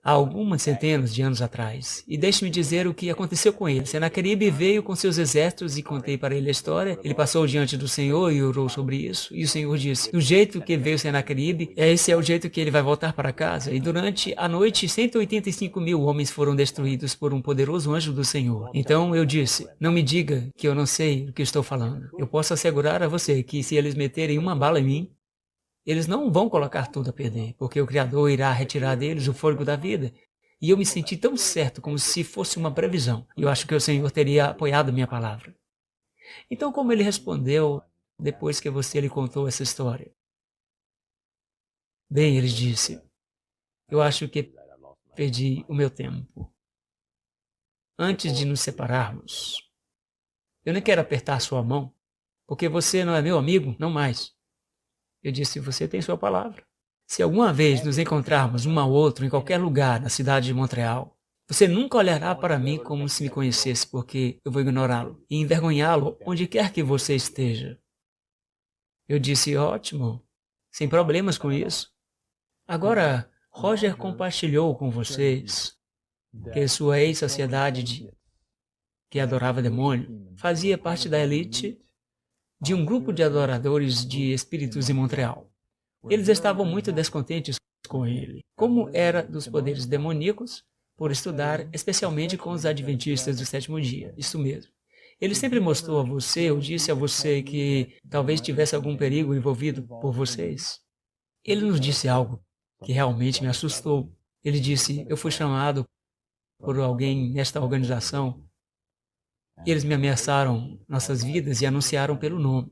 há algumas centenas de anos atrás. E deixe-me dizer o que aconteceu com ele. Senaqueribe veio com seus exércitos e contei para ele a história. Ele passou diante do Senhor e orou sobre isso. E o Senhor disse, do jeito que veio Senaqueribe, esse é o jeito que ele vai voltar para casa. E durante a noite, 185.000 homens foram destruídos por um poderoso anjo do Senhor. Então eu disse, não me diga que eu não sei o que estou falando. Eu posso assegurar a você que se eles meterem uma bala em mim, eles não vão colocar tudo a perder, porque o Criador irá retirar deles o fôlego da vida. E eu me senti tão certo, como se fosse uma previsão. E eu acho que o Senhor teria apoiado minha palavra. Então, como ele respondeu depois que você lhe contou essa história? Bem, ele disse, eu acho que perdi o meu tempo. Antes de nos separarmos, eu nem quero apertar sua mão, porque você não é meu amigo, não mais. Eu disse, você tem sua palavra. Se alguma vez nos encontrarmos um ao outro em qualquer lugar na cidade de Montreal, você nunca olhará para mim como se me conhecesse, porque eu vou ignorá-lo e envergonhá-lo onde quer que você esteja. Eu disse, ótimo, sem problemas com isso. Agora, Roger compartilhou com vocês que sua ex-sociedade que adorava demônio fazia parte da elite de um grupo de adoradores de espíritos em Montreal. Eles estavam muito descontentes com ele, como era dos poderes demoníacos, por estudar especialmente com os adventistas do sétimo dia. Isso mesmo. Ele sempre mostrou a você, ou disse a você que talvez tivesse algum perigo envolvido por vocês. Ele nos disse algo que realmente me assustou. Ele disse, eu fui chamado por alguém nesta organização. Eles me ameaçaram nossas vidas e anunciaram pelo nome.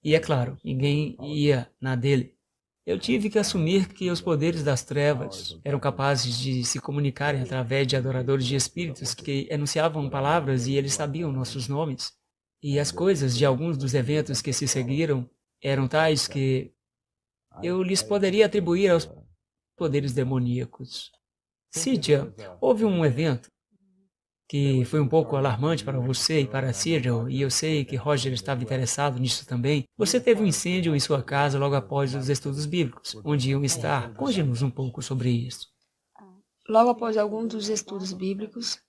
E é claro, ninguém ia na dele. Eu tive que assumir que os poderes das trevas eram capazes de se comunicarem através de adoradores de espíritos que enunciavam palavras e eles sabiam nossos nomes. E as coisas de alguns dos eventos que se seguiram eram tais que eu lhes poderia atribuir aos poderes demoníacos. Cynthia, houve um evento que foi um pouco alarmante para você e para Cyril, e eu sei que Roger estava interessado nisso também. Você teve um incêndio em sua casa logo após os estudos bíblicos, onde iam estar. Conte-nos um pouco sobre isso.
Logo após algum dos estudos bíblicos,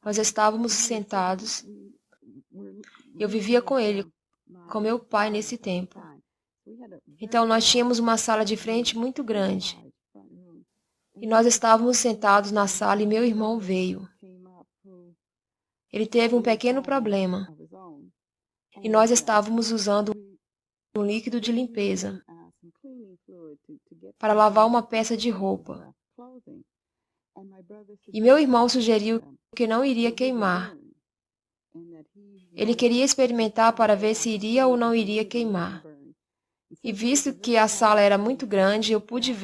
nós estávamos sentados. Eu vivia com ele, com meu pai nesse tempo. Então nós tínhamos uma sala de frente muito grande. E nós estávamos sentados na sala e meu irmão veio. Ele teve um pequeno problema. e nós estávamos usando um líquido de limpeza para lavar uma peça de roupa. E meu irmão sugeriu que não iria queimar. Ele queria experimentar para ver se iria ou não iria queimar. E visto que a sala era muito grande, eu pude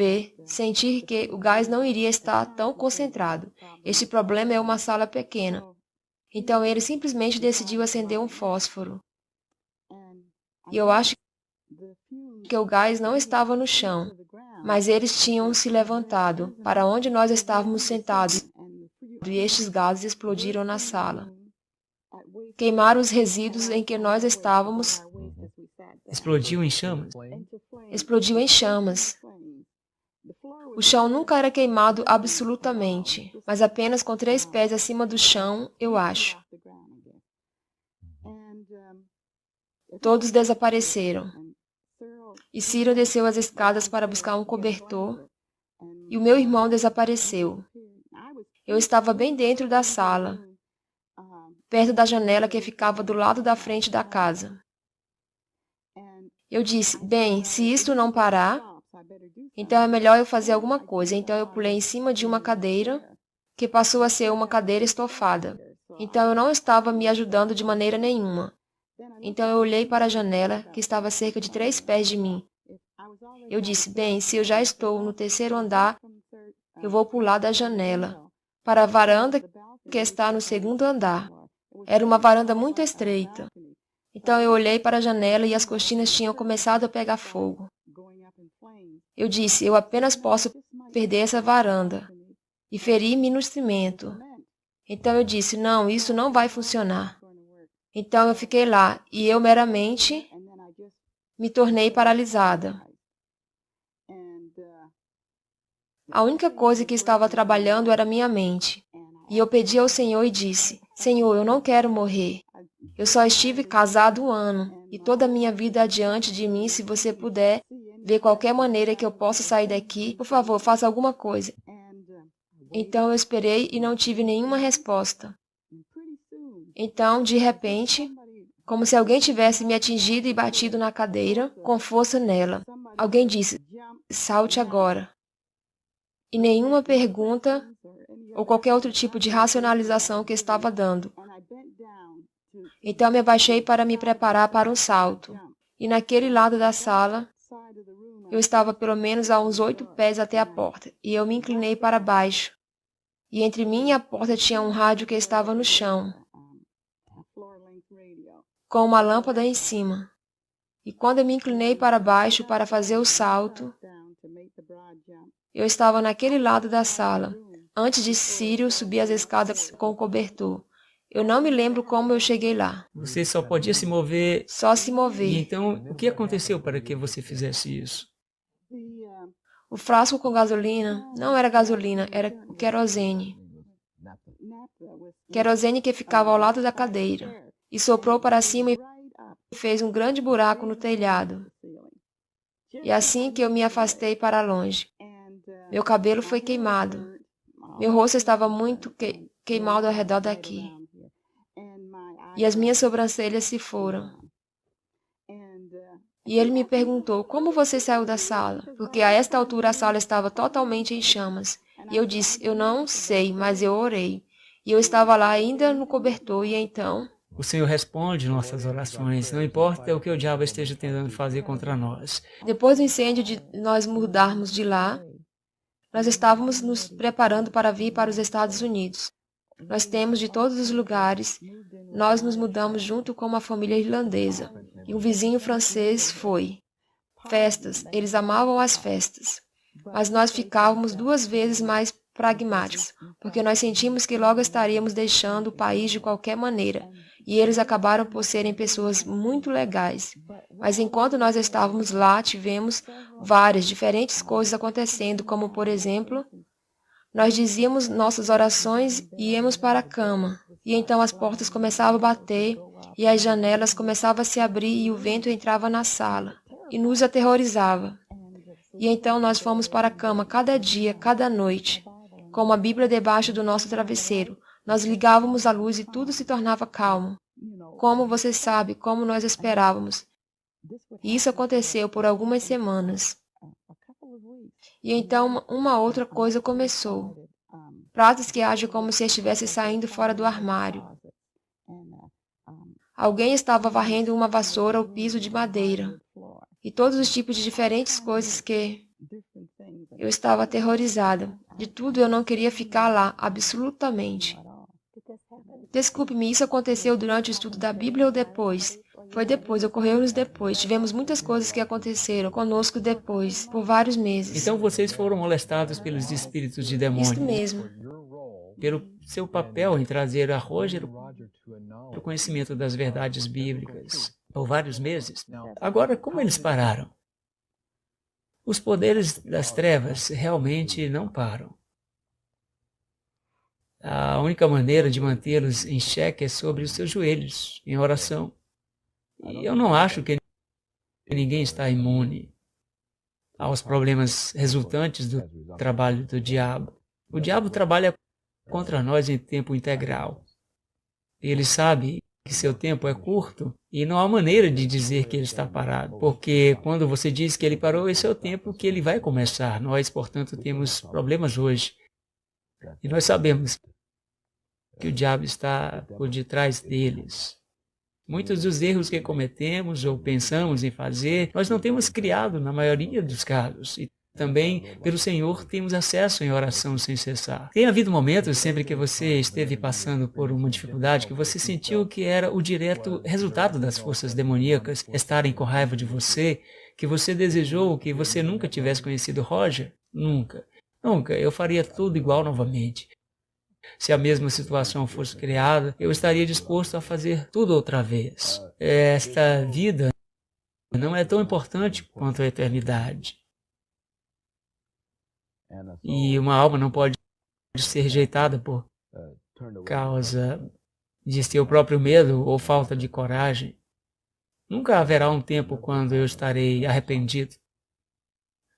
sentir que o gás não iria estar tão concentrado. Este problema é uma sala pequena. Então ele simplesmente decidiu acender um fósforo. E eu acho que o gás não estava no chão, mas eles tinham se levantado para onde nós estávamos sentados, e estes gases explodiram na sala. Queimaram os resíduos em que nós estávamos.
Explodiu em chamas?
Explodiu em chamas. O chão nunca era queimado absolutamente, mas apenas com 3 pés acima do chão, eu acho. Todos desapareceram. E Cyril desceu as escadas para buscar um cobertor, e o meu irmão desapareceu. Eu estava bem dentro da sala, perto da janela que ficava do lado da frente da casa. Eu disse, bem, se isto não parar, então é melhor eu fazer alguma coisa. Então eu pulei em cima de uma cadeira, que passou a ser uma cadeira estofada. Então eu não estava me ajudando de maneira nenhuma. Então eu olhei para a janela, que estava a cerca de 3 pés de mim. Eu disse, bem, se eu já estou no 3º andar, eu vou pular da janela para a varanda que está no 2º andar. Era uma varanda muito estreita. Então eu olhei para a janela e as cortinas tinham começado a pegar fogo. Eu disse, eu apenas posso perder essa varanda e ferir-me no cimento. Então eu disse, não, isso não vai funcionar. Então eu fiquei lá e eu meramente me tornei paralisada. A única coisa que estava trabalhando era minha mente. E eu pedi ao Senhor e disse, Senhor, eu não quero morrer. Eu só estive casado 1 ano, e toda a minha vida adiante de mim, se você puder ver qualquer maneira que eu possa sair daqui, por favor, faça alguma coisa. Então eu esperei e não tive nenhuma resposta. Então, de repente, como se alguém tivesse me atingido e batido na cadeira, com força nela, alguém disse, salte agora. E nenhuma pergunta ou qualquer outro tipo de racionalização que estava dando. Então me abaixei para me preparar para um salto. E naquele lado da sala, eu estava pelo menos a uns 8 pés até a porta, e eu me inclinei para baixo. E entre mim e a porta tinha um rádio que estava no chão, com uma lâmpada em cima. E quando eu me inclinei para baixo para fazer o salto, eu estava naquele lado da sala, antes de Cyril subir as escadas com o cobertor. Eu não me lembro como eu cheguei lá.
Você só podia se mover.
Só se mover.
E então, o que aconteceu para que você fizesse isso?
O frasco com gasolina não era gasolina, era querosene. Querosene que ficava ao lado da cadeira. E soprou para cima e fez um grande buraco no telhado. E assim que eu me afastei para longe, meu cabelo foi queimado. Meu rosto estava muito queimado ao redor daqui. E as minhas sobrancelhas se foram. E ele me perguntou, como você saiu da sala? Porque a esta altura a sala estava totalmente em chamas. E eu disse, eu não sei, mas eu orei. E eu estava lá ainda no cobertor, e então...
O Senhor responde nossas orações, não importa o que o diabo esteja tentando fazer contra nós.
Depois do incêndio de nós mudarmos de lá, nós estávamos nos preparando para vir para os Estados Unidos. Nós temos de todos os lugares. Nós nos mudamos junto com uma família irlandesa. E um vizinho francês foi. Festas. Eles amavam as festas. Mas nós ficávamos 2 vezes mais pragmáticos, porque nós sentimos que logo estaríamos deixando o país de qualquer maneira. E eles acabaram por serem pessoas muito legais. Mas enquanto nós estávamos lá, tivemos várias diferentes coisas acontecendo, como, por exemplo, nós dizíamos nossas orações e íamos para a cama. E então as portas começavam a bater, e as janelas começavam a se abrir, e o vento entrava na sala, e nos aterrorizava. E então nós fomos para a cama cada dia, cada noite, com uma Bíblia debaixo do nosso travesseiro. Nós ligávamos a luz e tudo se tornava calmo. Como você sabe, como nós esperávamos. E isso aconteceu por algumas semanas. E então uma outra coisa começou. Pratos que agem como se estivesse saindo fora do armário. Alguém estava varrendo uma vassoura ou piso de madeira. E todos os tipos de diferentes coisas que... Eu estava aterrorizada. De tudo eu não queria ficar lá, absolutamente. Desculpe-me, isso aconteceu durante o estudo da Bíblia ou depois? Foi depois, ocorreu-nos depois. Tivemos muitas coisas que aconteceram conosco depois, por vários meses.
Então vocês foram molestados pelos espíritos de demônio.
Isso mesmo.
Pelo seu papel em trazer a Roger o conhecimento das verdades bíblicas por vários meses. Agora, como eles pararam? Os poderes das trevas realmente não param. A única maneira de mantê-los em xeque é sobre os seus joelhos, em oração. E eu não acho que ninguém está imune aos problemas resultantes do trabalho do diabo. O diabo trabalha contra nós em tempo integral. Ele sabe que seu tempo é curto e não há maneira de dizer que ele está parado, porque quando você diz que ele parou, esse é o tempo que ele vai começar. Nós, portanto, temos problemas hoje. E nós sabemos que o diabo está por detrás deles. Muitos dos erros que cometemos ou pensamos em fazer, nós não temos criado na maioria dos casos. E também, pelo Senhor, temos acesso em oração sem cessar. Tem havido momentos, sempre que você esteve passando por uma dificuldade, que você sentiu que era o direto resultado das forças demoníacas estarem com raiva de você, que você desejou que você nunca tivesse conhecido Roger? Nunca. Nunca. Eu faria tudo igual novamente. Se a mesma situação fosse criada, eu estaria disposto a fazer tudo outra vez. Esta vida não é tão importante quanto a eternidade. E uma alma não pode ser rejeitada por causa de seu próprio medo ou falta de coragem. Nunca haverá um tempo quando eu estarei arrependido.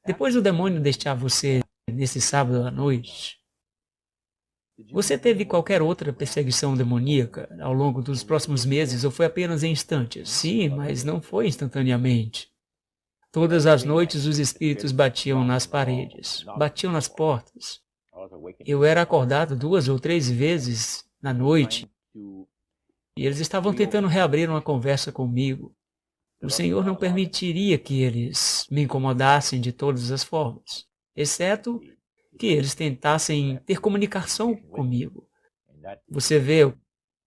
Depois do demônio deixar você nesse sábado à noite, você teve qualquer outra perseguição demoníaca ao longo dos próximos meses ou foi apenas em instantes? Sim, mas não foi instantaneamente. Todas as noites os espíritos batiam nas paredes, batiam nas portas. Eu era acordado 2 ou 3 vezes na noite e eles estavam tentando reabrir uma conversa comigo. O Senhor não permitiria que eles me incomodassem de todas as formas, exceto que eles tentassem ter comunicação comigo. Você vê, o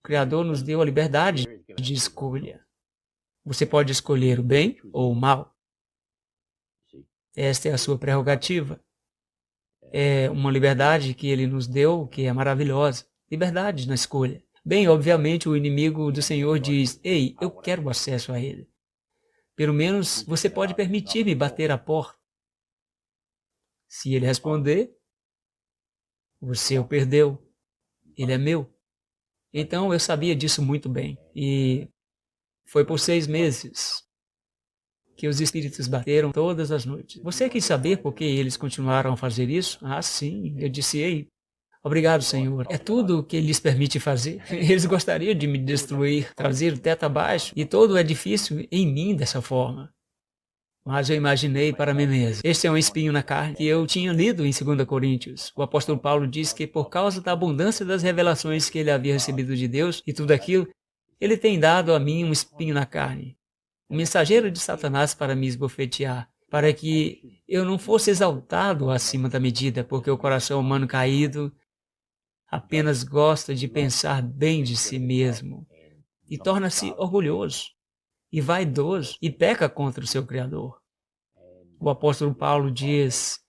Criador nos deu a liberdade de escolha. Você pode escolher o bem ou o mal. Esta é a sua prerrogativa. É uma liberdade que Ele nos deu, que é maravilhosa. Liberdade na escolha. Bem, obviamente, o inimigo do Senhor diz, ei, eu quero acesso a Ele. Pelo menos você pode permitir-me bater a porta. Se Ele responder, você o perdeu. Ele é meu. Então eu sabia disso muito bem. E foi por 6 meses que os espíritos bateram todas as noites. Você quis saber por que eles continuaram a fazer isso? Ah, sim. Eu disse, ei, obrigado, Senhor. É tudo o que Ele lhes permite fazer. Eles gostariam de me destruir, trazer o teto abaixo e todo o edifício em mim dessa forma. Mas eu imaginei para mim mesmo, este é um espinho na carne que eu tinha lido em 2 Coríntios. O apóstolo Paulo diz que por causa da abundância das revelações que ele havia recebido de Deus e tudo aquilo, ele tem dado a mim um espinho na carne, um mensageiro de Satanás para me esbofetear, para que eu não fosse exaltado acima da medida, porque o coração humano caído apenas gosta de pensar bem de si mesmo e torna-se orgulhoso e vaidoso, e peca contra o seu Criador. O apóstolo Paulo diz,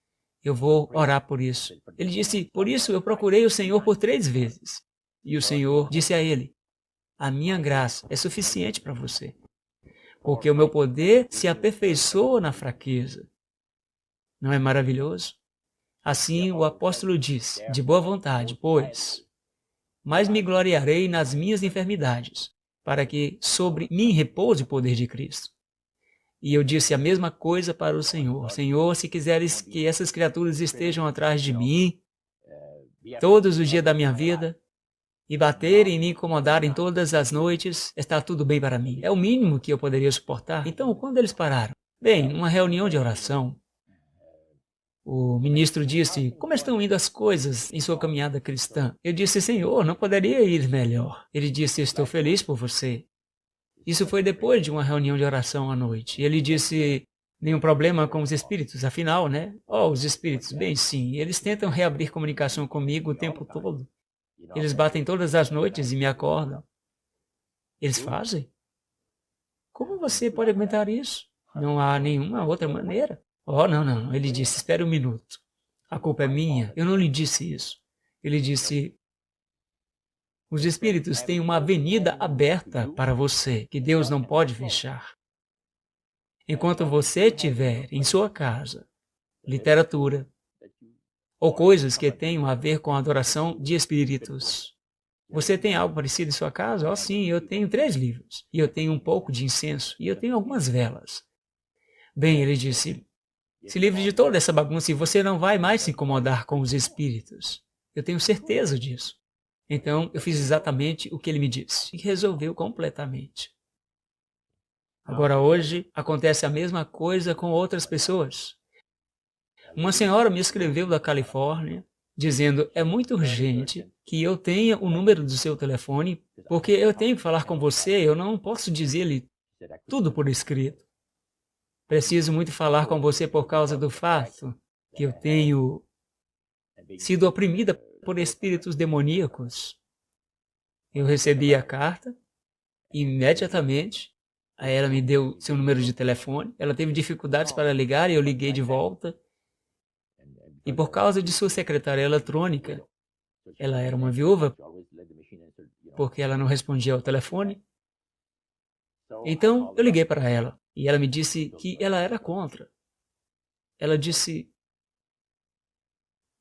eu vou orar por isso. Ele disse, por isso eu procurei o Senhor por 3 vezes. E o Senhor disse a ele, a minha graça é suficiente para você, porque o meu poder se aperfeiçoa na fraqueza. Não é maravilhoso? Assim o apóstolo diz, de boa vontade, pois, mas me gloriarei nas minhas enfermidades, para que sobre mim repouse o poder de Cristo. E eu disse a mesma coisa para o Senhor. Senhor, se quiseres que essas criaturas estejam atrás de mim todos os dias da minha vida, e baterem e me incomodarem todas as noites, está tudo bem para mim. É o mínimo que eu poderia suportar. Então, quando eles pararam? Bem, numa reunião de oração, o ministro disse, como estão indo as coisas em sua caminhada cristã? Eu disse, Senhor, não poderia ir melhor. Ele disse, estou feliz por você. Isso foi depois de uma reunião de oração à noite. Ele disse, nenhum problema com os espíritos, afinal, né? Oh, os espíritos, bem sim, eles tentam reabrir comunicação comigo o tempo todo. Eles batem todas as noites e me acordam. Eles fazem? Como você pode aguentar isso? Não há nenhuma outra maneira. Oh, não. Ele disse, espere um minuto. A culpa é minha. Eu não lhe disse isso. Ele disse, os espíritos têm uma avenida aberta para você, que Deus não pode fechar. Enquanto você tiver em sua casa literatura ou coisas que tenham a ver com a adoração de espíritos. Você tem algo parecido em sua casa? Oh, sim, eu tenho 3 livros. E eu tenho um pouco de incenso. E eu tenho algumas velas. Bem, ele disse, se livre de toda essa bagunça e você não vai mais se incomodar com os espíritos. Eu tenho certeza disso. Então, eu fiz exatamente o que ele me disse. E resolveu completamente. Agora, hoje, acontece a mesma coisa com outras pessoas. Uma senhora me escreveu da Califórnia, dizendo, é muito urgente que eu tenha o número do seu telefone, porque eu tenho que falar com você, eu não posso dizer-lhe tudo por escrito. Preciso muito falar com você por causa do fato que eu tenho sido oprimida por espíritos demoníacos. Eu recebi a carta e imediatamente ela me deu seu número de telefone. Ela teve dificuldades para ligar e eu liguei de volta. E por causa de sua secretária eletrônica, ela era uma viúva, porque ela não respondia ao telefone. Então eu liguei para ela e ela me disse que ela era contra. Ela disse,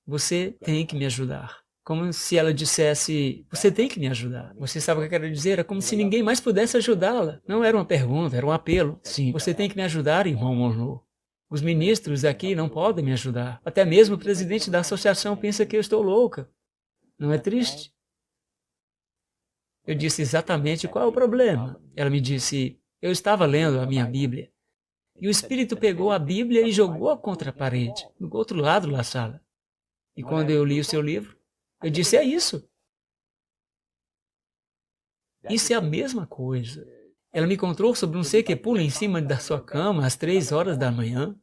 você tem que me ajudar. Como se ela dissesse, você tem que me ajudar. Você sabe o que eu quero dizer? É como se ninguém mais pudesse ajudá-la. Não era uma pergunta, era um apelo. Sim, você tem que me ajudar, irmão Monroe. Os ministros aqui não podem me ajudar. Até mesmo o presidente da associação pensa que eu estou louca. Não é triste? Eu disse exatamente qual é o problema. Ela me disse, eu estava lendo a minha Bíblia. E o Espírito pegou a Bíblia e jogou-a contra a parede, do outro lado da sala. E quando eu li o seu livro, eu disse, é isso. Isso é a mesma coisa. Ela me contou sobre um ser que pula em cima da sua cama às 3 horas da manhã,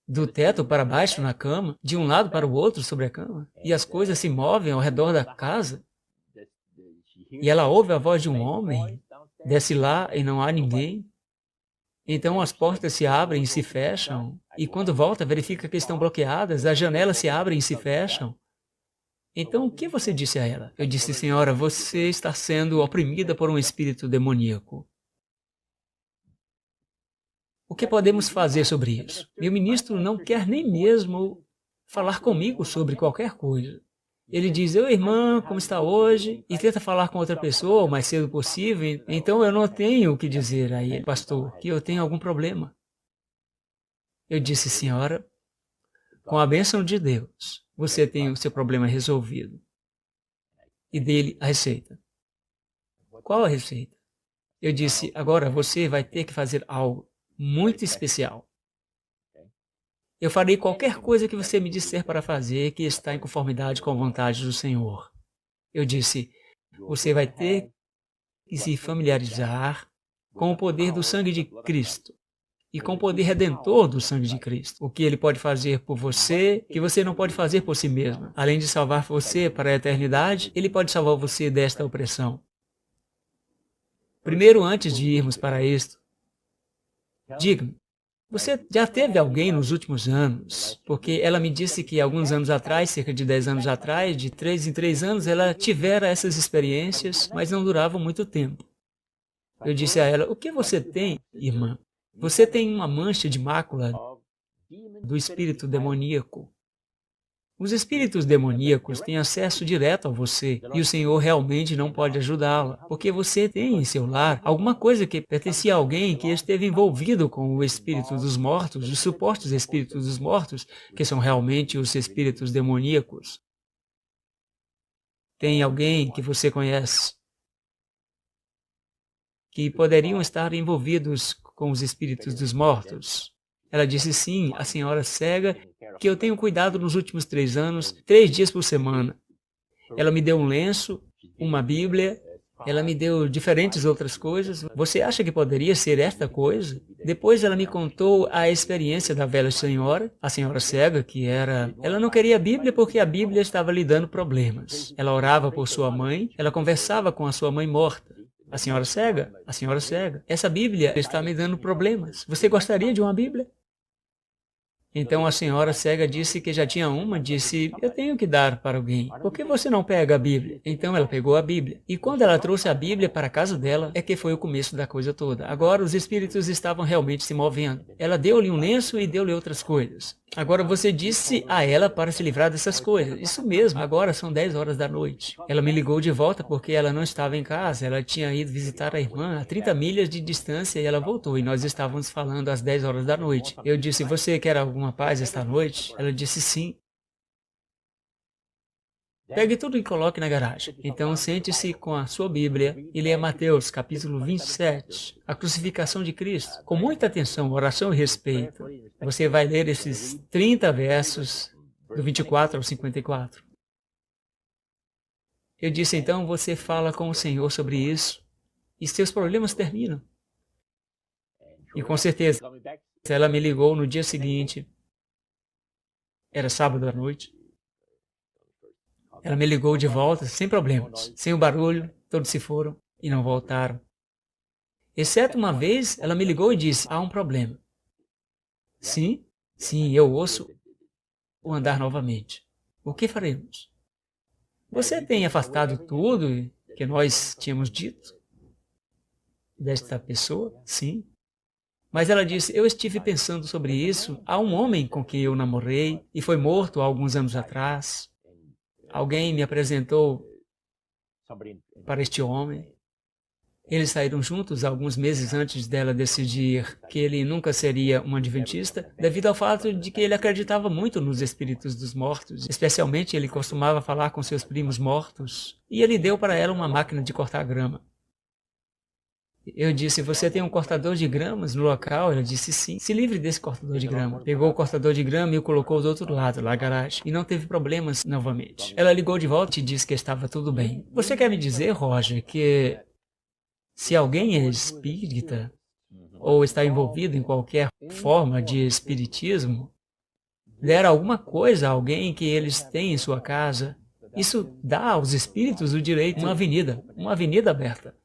do teto para baixo na cama, de um lado para o outro sobre a cama, e as coisas se movem ao redor da casa. E ela ouve a voz de um homem, desce lá e não há ninguém. Então as portas se abrem e se fecham, e quando volta verifica que estão bloqueadas, as janelas se abrem e se fecham. Então o que você disse a ela? Eu disse, senhora, você está sendo oprimida por um espírito demoníaco. O que podemos fazer sobre isso? Meu ministro não quer nem mesmo falar comigo sobre qualquer coisa. Ele diz, oi irmã, como está hoje? E tenta falar com outra pessoa o mais cedo possível. Então eu não tenho o que dizer a ele, pastor, que eu tenho algum problema. Eu disse, senhora, com a bênção de Deus, você tem o seu problema resolvido. E dele a receita. Qual a receita? Eu disse, agora você vai ter que fazer algo muito especial. Eu farei qualquer coisa que você me disser para fazer que está em conformidade com a vontade do Senhor. Eu disse, você vai ter que se familiarizar com o poder do sangue de Cristo e com o poder redentor do sangue de Cristo. O que ele pode fazer por você, que você não pode fazer por si mesmo. Além de salvar você para a eternidade, ele pode salvar você desta opressão. Primeiro, antes de irmos para isto, diga-me, você já teve alguém nos últimos anos? Porque ela me disse que alguns anos atrás, cerca de 10 anos atrás, de 3 em 3 anos, ela tivera essas experiências, mas não duravam muito tempo. Eu disse a ela, o que você tem, irmã? Você tem uma mancha de mácula do espírito demoníaco. Os espíritos demoníacos têm acesso direto a você e o Senhor realmente não pode ajudá-la, porque você tem em seu lar alguma coisa que pertencia a alguém que esteve envolvido com o espírito dos mortos, os supostos espíritos dos mortos, que são realmente os espíritos demoníacos. tem alguém que você conhece que poderiam estar envolvidos com os espíritos dos mortos? Ela disse sim, a senhora cega, que eu tenho cuidado nos últimos 3 anos, 3 dias por semana. Ela me deu um lenço, uma Bíblia, ela me deu diferentes outras coisas. Você acha que poderia ser esta coisa? Depois ela me contou a experiência da velha senhora, a senhora cega, que era... Ela não queria a Bíblia porque a Bíblia estava lhe dando problemas. Ela orava por sua mãe, ela conversava com a sua mãe morta. A senhora cega, essa Bíblia está me dando problemas. Você gostaria de uma Bíblia? Então a senhora cega disse que já tinha uma, disse, eu tenho que dar para alguém. Por que você não pega a Bíblia? Então ela pegou a Bíblia. E quando ela trouxe a Bíblia para a casa dela, é que foi o começo da coisa toda. Agora os espíritos estavam realmente se movendo. Ela deu-lhe um lenço e deu-lhe outras coisas. Agora você disse a ela para se livrar dessas coisas. Isso mesmo, agora são 10 horas da noite. Ela me ligou de volta porque ela não estava em casa. Ela tinha ido visitar a irmã a 30 milhas de distância e ela voltou. E nós estávamos falando às 10 horas da noite. Eu disse, você quer alguma paz esta noite? Ela disse sim. Pegue tudo e coloque na garagem. Então sente-se com a sua Bíblia e leia Mateus, capítulo 27, a crucificação de Cristo. Com muita atenção, oração e respeito. Você vai ler esses 30 versos, do 24 ao 54. Eu disse, então você fala com o Senhor sobre isso e seus problemas terminam. E com certeza, ela me ligou no dia seguinte, era sábado à noite. Ela me ligou de volta, sem problemas, sem o barulho, todos se foram e não voltaram. Exceto uma vez, ela me ligou e disse, há um problema. Sim, eu ouço o andar novamente. O que faremos? Você tem afastado tudo que nós tínhamos dito desta pessoa? Sim. Mas ela disse, eu estive pensando sobre isso. Há um homem com quem eu namorei e foi morto há alguns anos atrás. Alguém me apresentou para este homem. Eles saíram juntos alguns meses antes dela decidir que ele nunca seria um adventista, devido ao fato de que ele acreditava muito nos espíritos dos mortos. Especialmente, ele costumava falar com seus primos mortos. E ele deu para ela uma máquina de cortar grama. Eu disse, você tem um cortador de gramas no local? Ela disse sim. Se livre desse cortador de grama. Pegou o cortador de grama e o colocou do outro lado, na garagem. E não teve problemas novamente. Ela ligou de volta e disse que estava tudo bem. Você quer me dizer, Roger, que se alguém é espírita ou está envolvido em qualquer forma de espiritismo, der alguma coisa a alguém que eles têm em sua casa, isso dá aos espíritos o direito a uma avenida aberta.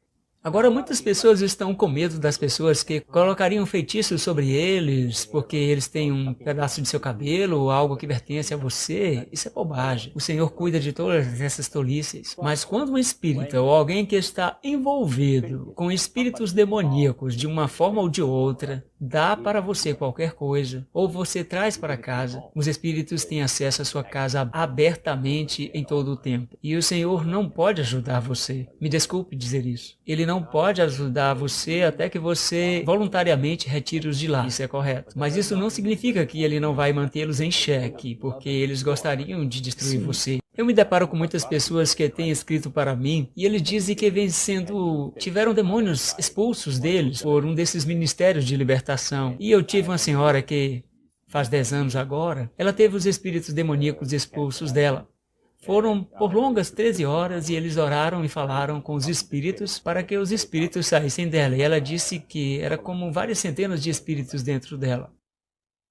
Agora, muitas pessoas estão com medo das pessoas que colocariam feitiços sobre eles porque eles têm um pedaço de seu cabelo ou algo que pertence a você. Isso é bobagem. O Senhor cuida de todas essas tolices. Mas quando um espírita ou alguém que está envolvido com espíritos demoníacos de uma forma ou de outra, dá para você qualquer coisa, ou você traz para casa, os espíritos têm acesso à sua casa abertamente em todo o tempo. E o Senhor não pode ajudar você. Me desculpe dizer isso. Ele não pode ajudar você até que você voluntariamente retire-os de lá. Isso é correto. Mas isso não significa que ele não vai mantê-los em xeque, porque eles gostariam de destruir você. Eu me deparo com muitas pessoas que têm escrito para mim e eles dizem que tiveram demônios expulsos deles por um desses ministérios de libertação. E eu tive uma senhora que faz 10 anos agora, ela teve os espíritos demoníacos expulsos dela. Foram por longas 13 horas e eles oraram e falaram com os espíritos para que os espíritos saíssem dela. E ela disse que era como várias centenas de espíritos dentro dela.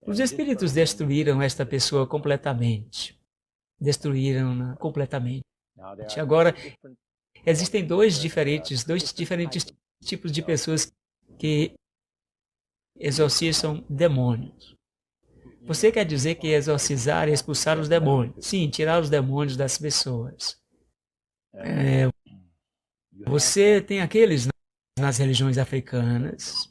Os espíritos destruíram esta pessoa completamente. Destruíram-na completamente. Agora, existem dois diferentes tipos de pessoas que exorcizam demônios. Você quer dizer que exorcizar é expulsar os demônios? Sim, tirar os demônios das pessoas. Você tem aqueles nas religiões africanas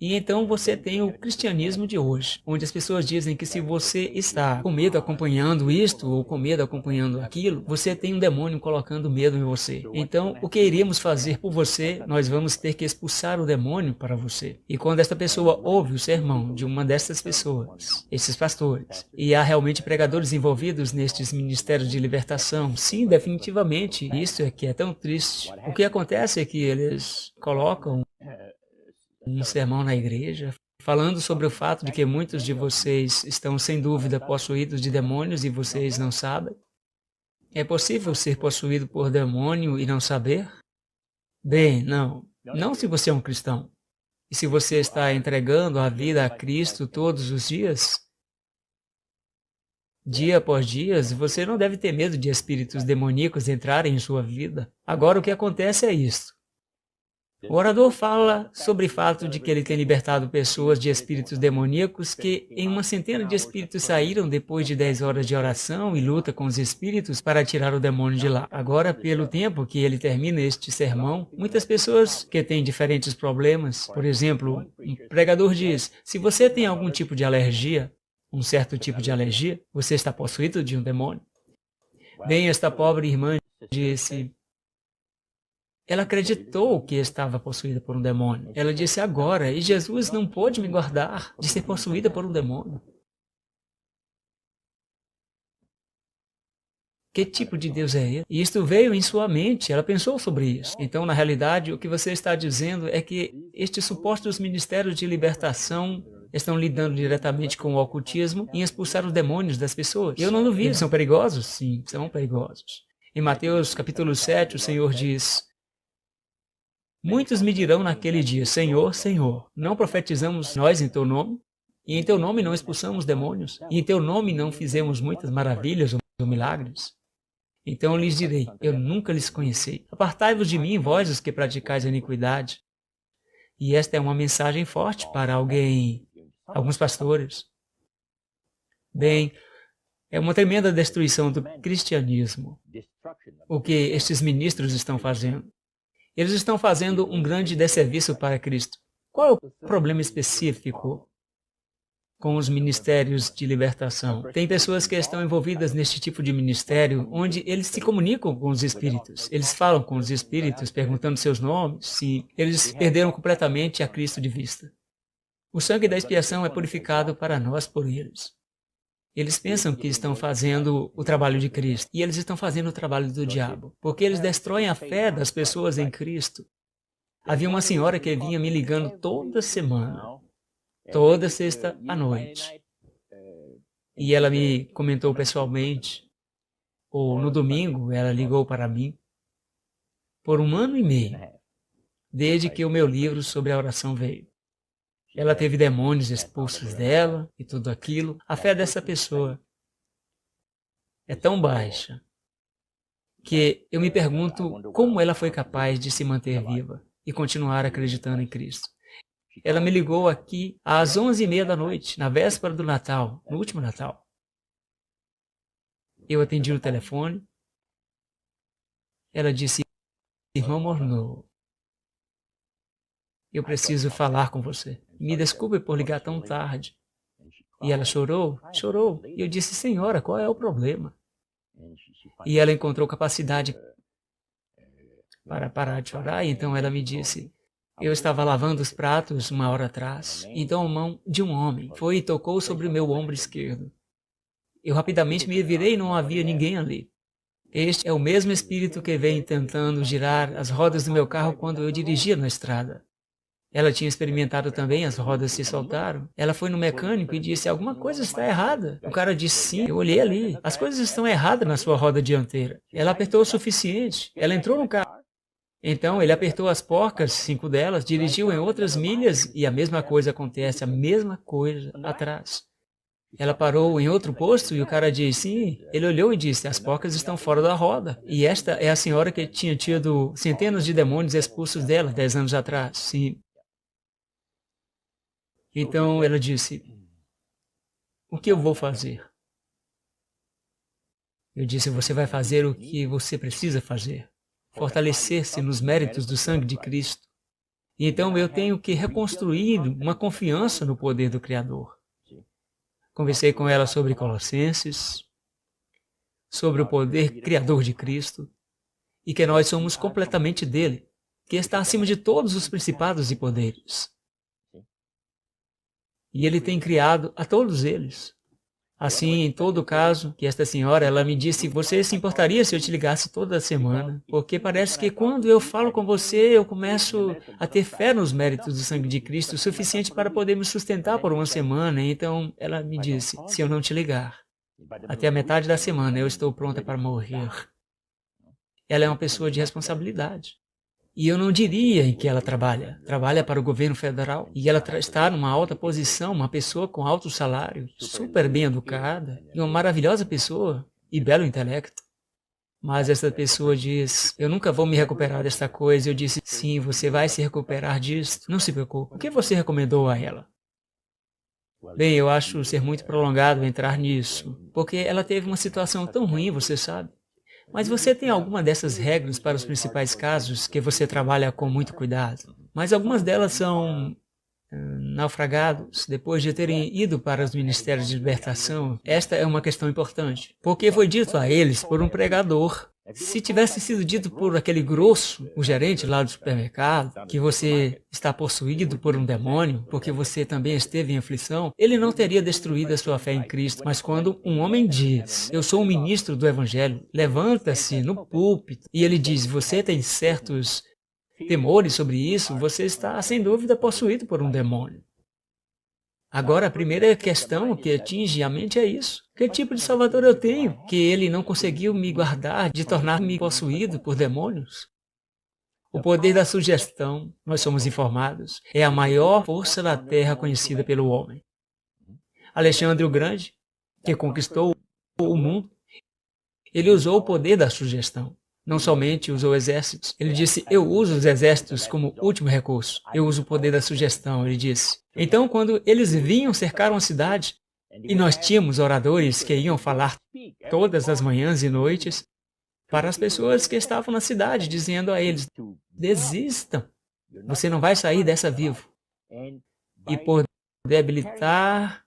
E então você tem o cristianismo de hoje, onde as pessoas dizem que se você está com medo acompanhando isto ou com medo acompanhando aquilo, você tem um demônio colocando medo em você. Então, o que iríamos fazer por você, nós vamos ter que expulsar o demônio para você. E quando esta pessoa ouve o sermão de uma dessas pessoas, esses pastores, e há realmente pregadores envolvidos nestes ministérios de libertação, sim, definitivamente, isso é que é tão triste. O que acontece é que eles colocam um sermão na igreja, falando sobre o fato de que muitos de vocês estão sem dúvida possuídos de demônios e vocês não sabem. É possível ser possuído por demônio e não saber? Bem, não. Não se você é um cristão. E se você está entregando a vida a Cristo todos os dias, dia após dia, você não deve ter medo de espíritos demoníacos entrarem em sua vida. Agora o que acontece é isto. O orador fala sobre o fato de que ele tem libertado pessoas de espíritos demoníacos que em uma centena de espíritos saíram depois de 10 horas de oração e luta com os espíritos para tirar o demônio de lá. Agora, pelo tempo que ele termina este sermão, muitas pessoas que têm diferentes problemas, por exemplo, um pregador diz, se você tem algum tipo de alergia, um certo tipo de alergia, você está possuído de um demônio. Bem, esta pobre irmã disse... Ela acreditou que estava possuída por um demônio. Ela disse agora, e Jesus não pôde me guardar de ser possuída por um demônio. Que tipo de Deus é esse? E isto veio em sua mente, ela pensou sobre isso. Então, na realidade, o que você está dizendo é que estes supostos ministérios de libertação estão lidando diretamente com o ocultismo e expulsar os demônios das pessoas. Eu não duvido, são perigosos? Sim, são perigosos. Em Mateus capítulo 7, o Senhor diz... Muitos me dirão naquele dia, Senhor, Senhor, não profetizamos nós em teu nome? E em teu nome não expulsamos demônios? E em teu nome não fizemos muitas maravilhas ou milagres? Então eu lhes direi, eu nunca lhes conheci. Apartai-vos de mim, vós os que praticais a iniquidade. E esta é uma mensagem forte para alguns pastores. Bem, é uma tremenda destruição do cristianismo, o que estes ministros estão fazendo. Eles estão fazendo um grande desserviço para Cristo. Qual é o problema específico com os ministérios de libertação? Tem pessoas que estão envolvidas neste tipo de ministério, onde eles se comunicam com os espíritos. Eles falam com os espíritos, perguntando seus nomes, se eles perderam completamente a Cristo de vista. O sangue da expiação é purificado para nós por eles. Eles pensam que estão fazendo o trabalho de Cristo, e eles estão fazendo o trabalho do diabo, porque eles destroem a fé das pessoas em Cristo. Havia uma senhora que vinha me ligando toda semana, toda sexta à noite, e ela me comentou pessoalmente, ou no domingo ela ligou para mim, por 1 ano e meio, desde que o meu livro sobre a oração veio. Ela teve demônios expulsos dela e tudo aquilo. A fé dessa pessoa é tão baixa que eu me pergunto como ela foi capaz de se manter viva e continuar acreditando em Cristo. Ela me ligou aqui às 11h30 da noite, na véspera do Natal, no último Natal. Eu atendi o telefone. Ela disse, irmão Morneau, eu preciso falar com você. Me desculpe por ligar tão tarde. E ela chorou. E eu disse, senhora, qual é o problema? E ela encontrou capacidade para parar de chorar. E então ela me disse, eu estava lavando os pratos 1 hora atrás. Então a mão de um homem foi e tocou sobre o meu ombro esquerdo. Eu rapidamente me virei e não havia ninguém ali. Este é o mesmo espírito que vem tentando girar as rodas do meu carro quando eu dirigia na estrada. Ela tinha experimentado também, as rodas se soltaram. Ela foi no mecânico e disse, alguma coisa está errada. O cara disse, sim, eu olhei ali. As coisas estão erradas na sua roda dianteira. Ela apertou o suficiente. Ela entrou no carro. Então ele apertou as porcas, 5 delas, dirigiu em outras milhas e a mesma coisa acontece, a mesma coisa atrás. Ela parou em outro posto e o cara disse, sim. Ele olhou e disse, as porcas estão fora da roda. E esta é a senhora que tinha tido centenas de demônios expulsos dela 10 anos atrás. Sim. Então ela disse, o que eu vou fazer? Eu disse, você vai fazer o que você precisa fazer. Fortalecer-se nos méritos do sangue de Cristo. Então eu tenho que reconstruir uma confiança no poder do Criador. Conversei com ela sobre Colossenses, sobre o poder criador de Cristo, e que nós somos completamente dele, que está acima de todos os principados e poderes. E ele tem criado a todos eles. Assim, em todo caso, que esta senhora, ela me disse, você se importaria se eu te ligasse toda semana? Porque parece que quando eu falo com você, eu começo a ter fé nos méritos do sangue de Cristo, o suficiente para poder me sustentar por uma semana. Então, ela me disse, se eu não te ligar, até a metade da semana eu estou pronta para morrer. Ela é uma pessoa de responsabilidade. E eu não diria em que ela trabalha. Trabalha para o governo federal. E ela está numa alta posição, uma pessoa com alto salário, super bem educada, e uma maravilhosa pessoa, e belo intelecto. Mas essa pessoa diz, eu nunca vou me recuperar desta coisa. Eu disse, sim, você vai se recuperar disso. Não se preocupe. O que você recomendou a ela? Bem, eu acho ser muito prolongado entrar nisso, porque ela teve uma situação tão ruim, você sabe. Mas você tem alguma dessas regras para os principais casos que você trabalha com muito cuidado? Mas algumas delas são naufragados depois de terem ido para os ministérios de libertação. Esta é uma questão importante, porque foi dito a eles por um pregador. Se tivesse sido dito por aquele grosso, o gerente lá do supermercado, que você está possuído por um demônio, porque você também esteve em aflição, ele não teria destruído a sua fé em Cristo. Mas quando um homem diz, eu sou um ministro do Evangelho, levanta-se no púlpito e ele diz, você tem certos temores sobre isso, você está sem dúvida possuído por um demônio. Agora, a primeira questão que atinge a mente é isso. Que tipo de Salvador eu tenho? Que ele não conseguiu me guardar de tornar-me possuído por demônios? O poder da sugestão, nós somos informados, é a maior força da Terra conhecida pelo homem. Alexandre o Grande, que conquistou o mundo, ele usou o poder da sugestão. Não somente usou exércitos. Ele disse, eu uso os exércitos como último recurso. Eu uso o poder da sugestão, ele disse. Então, quando eles vinham, cercaram a cidade, e nós tínhamos oradores que iam falar todas as manhãs e noites para as pessoas que estavam na cidade, dizendo a eles, desistam, você não vai sair dessa vivo. E por debilitar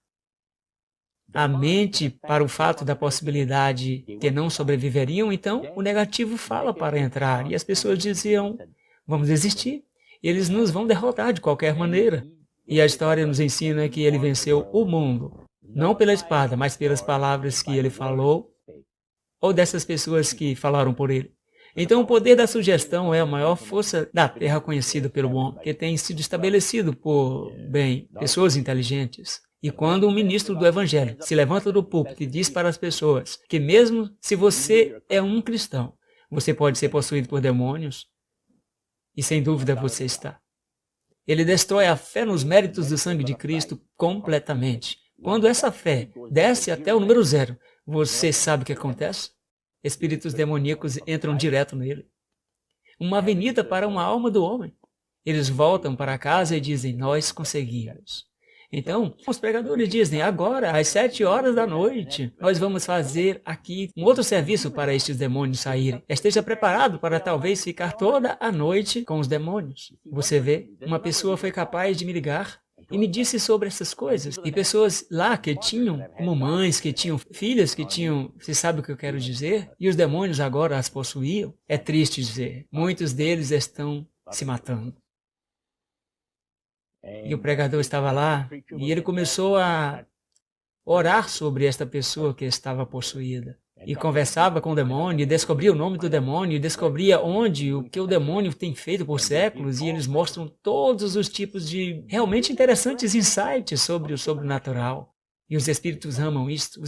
a mente para o fato da possibilidade que não sobreviveriam, então o negativo fala para entrar. E as pessoas diziam, vamos desistir, eles nos vão derrotar de qualquer maneira. E a história nos ensina que ele venceu o mundo, não pela espada, mas pelas palavras que ele falou, ou dessas pessoas que falaram por ele. Então o poder da sugestão é a maior força da Terra conhecida pelo homem, que tem sido estabelecido por, pessoas inteligentes. E quando um ministro do Evangelho se levanta do púlpito e diz para as pessoas que mesmo se você é um cristão, você pode ser possuído por demônios, e sem dúvida você está. Ele destrói a fé nos méritos do sangue de Cristo completamente. Quando essa fé desce até o número 0, você sabe o que acontece? Espíritos demoníacos entram direto nele. Uma avenida para uma alma do homem. Eles voltam para casa e dizem, nós conseguimos. Então, os pregadores dizem, agora, às 7 horas da noite, nós vamos fazer aqui um outro serviço para estes demônios saírem. Esteja preparado para talvez ficar toda a noite com os demônios. Você vê, uma pessoa foi capaz de me ligar e me disse sobre essas coisas. E pessoas lá que tinham, como mães, que tinham filhas, que tinham, você sabe o que eu quero dizer? E os demônios agora as possuíam. É triste dizer, muitos deles estão se matando. E o pregador estava lá e ele começou a orar sobre esta pessoa que estava possuída. E conversava com o demônio, e descobria o nome do demônio, e descobria onde, o que o demônio tem feito por séculos, e eles mostram todos os tipos de realmente interessantes insights sobre o sobrenatural. E os espíritos amam isto,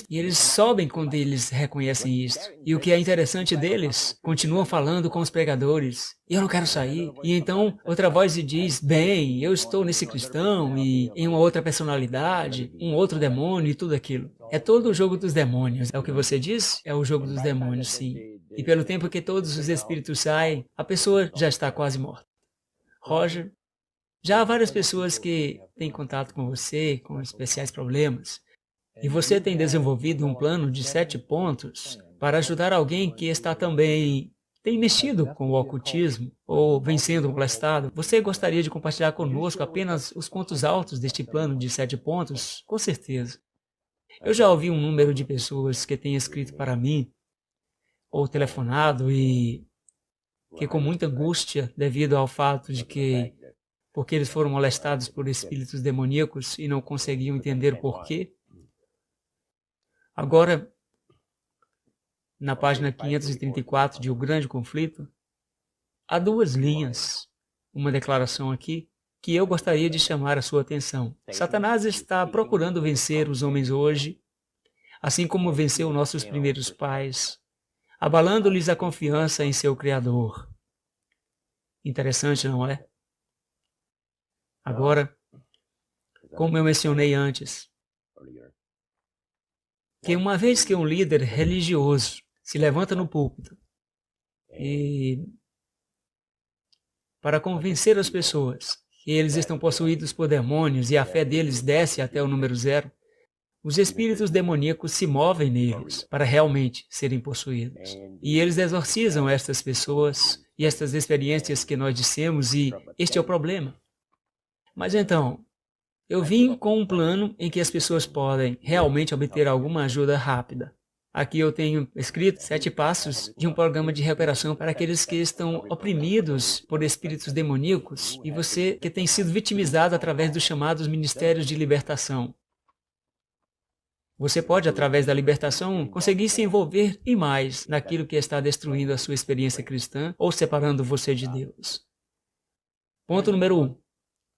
e eles sobem quando eles reconhecem isto. E o que é interessante deles, continuam falando com os pregadores, e eu não quero sair. E então outra voz lhe diz, bem, eu estou nesse cristão, e em uma outra personalidade, um outro demônio e tudo aquilo. É todo o jogo dos demônios. É o que você diz? É o jogo dos demônios, sim. E pelo tempo que todos os espíritos saem, a pessoa já está quase morta. Roger, já há várias pessoas que têm contato com você, com especiais problemas, e você tem desenvolvido um plano de 7 pontos para ajudar alguém que está também tem mexido com o ocultismo ou vem sendo molestado, você gostaria de compartilhar conosco apenas os pontos altos deste plano de 7 pontos? Com certeza. Eu já ouvi um número de pessoas que têm escrito para mim ou telefonado e que com muita angústia devido ao fato de que porque eles foram molestados por espíritos demoníacos e não conseguiam entender o porquê. Agora, na página 534 de O Grande Conflito, há 2 linhas, uma declaração aqui, que eu gostaria de chamar a sua atenção. Satanás está procurando vencer os homens hoje, assim como venceu nossos primeiros pais, abalando-lhes a confiança em seu Criador. Interessante, não é? Agora, como eu mencionei antes, que uma vez que um líder religioso se levanta no púlpito e para convencer as pessoas que eles estão possuídos por demônios e a fé deles desce até o número 0, os espíritos demoníacos se movem neles para realmente serem possuídos. E eles exorcizam estas pessoas e estas experiências que nós dissemos, e este é o problema. Mas então, eu vim com um plano em que as pessoas podem realmente obter alguma ajuda rápida. Aqui eu tenho escrito 7 passos de um programa de recuperação para aqueles que estão oprimidos por espíritos demoníacos e você que tem sido vitimizado através dos chamados ministérios de libertação. Você pode, através da libertação, conseguir se envolver e mais naquilo que está destruindo a sua experiência cristã ou separando você de Deus. Ponto número 1.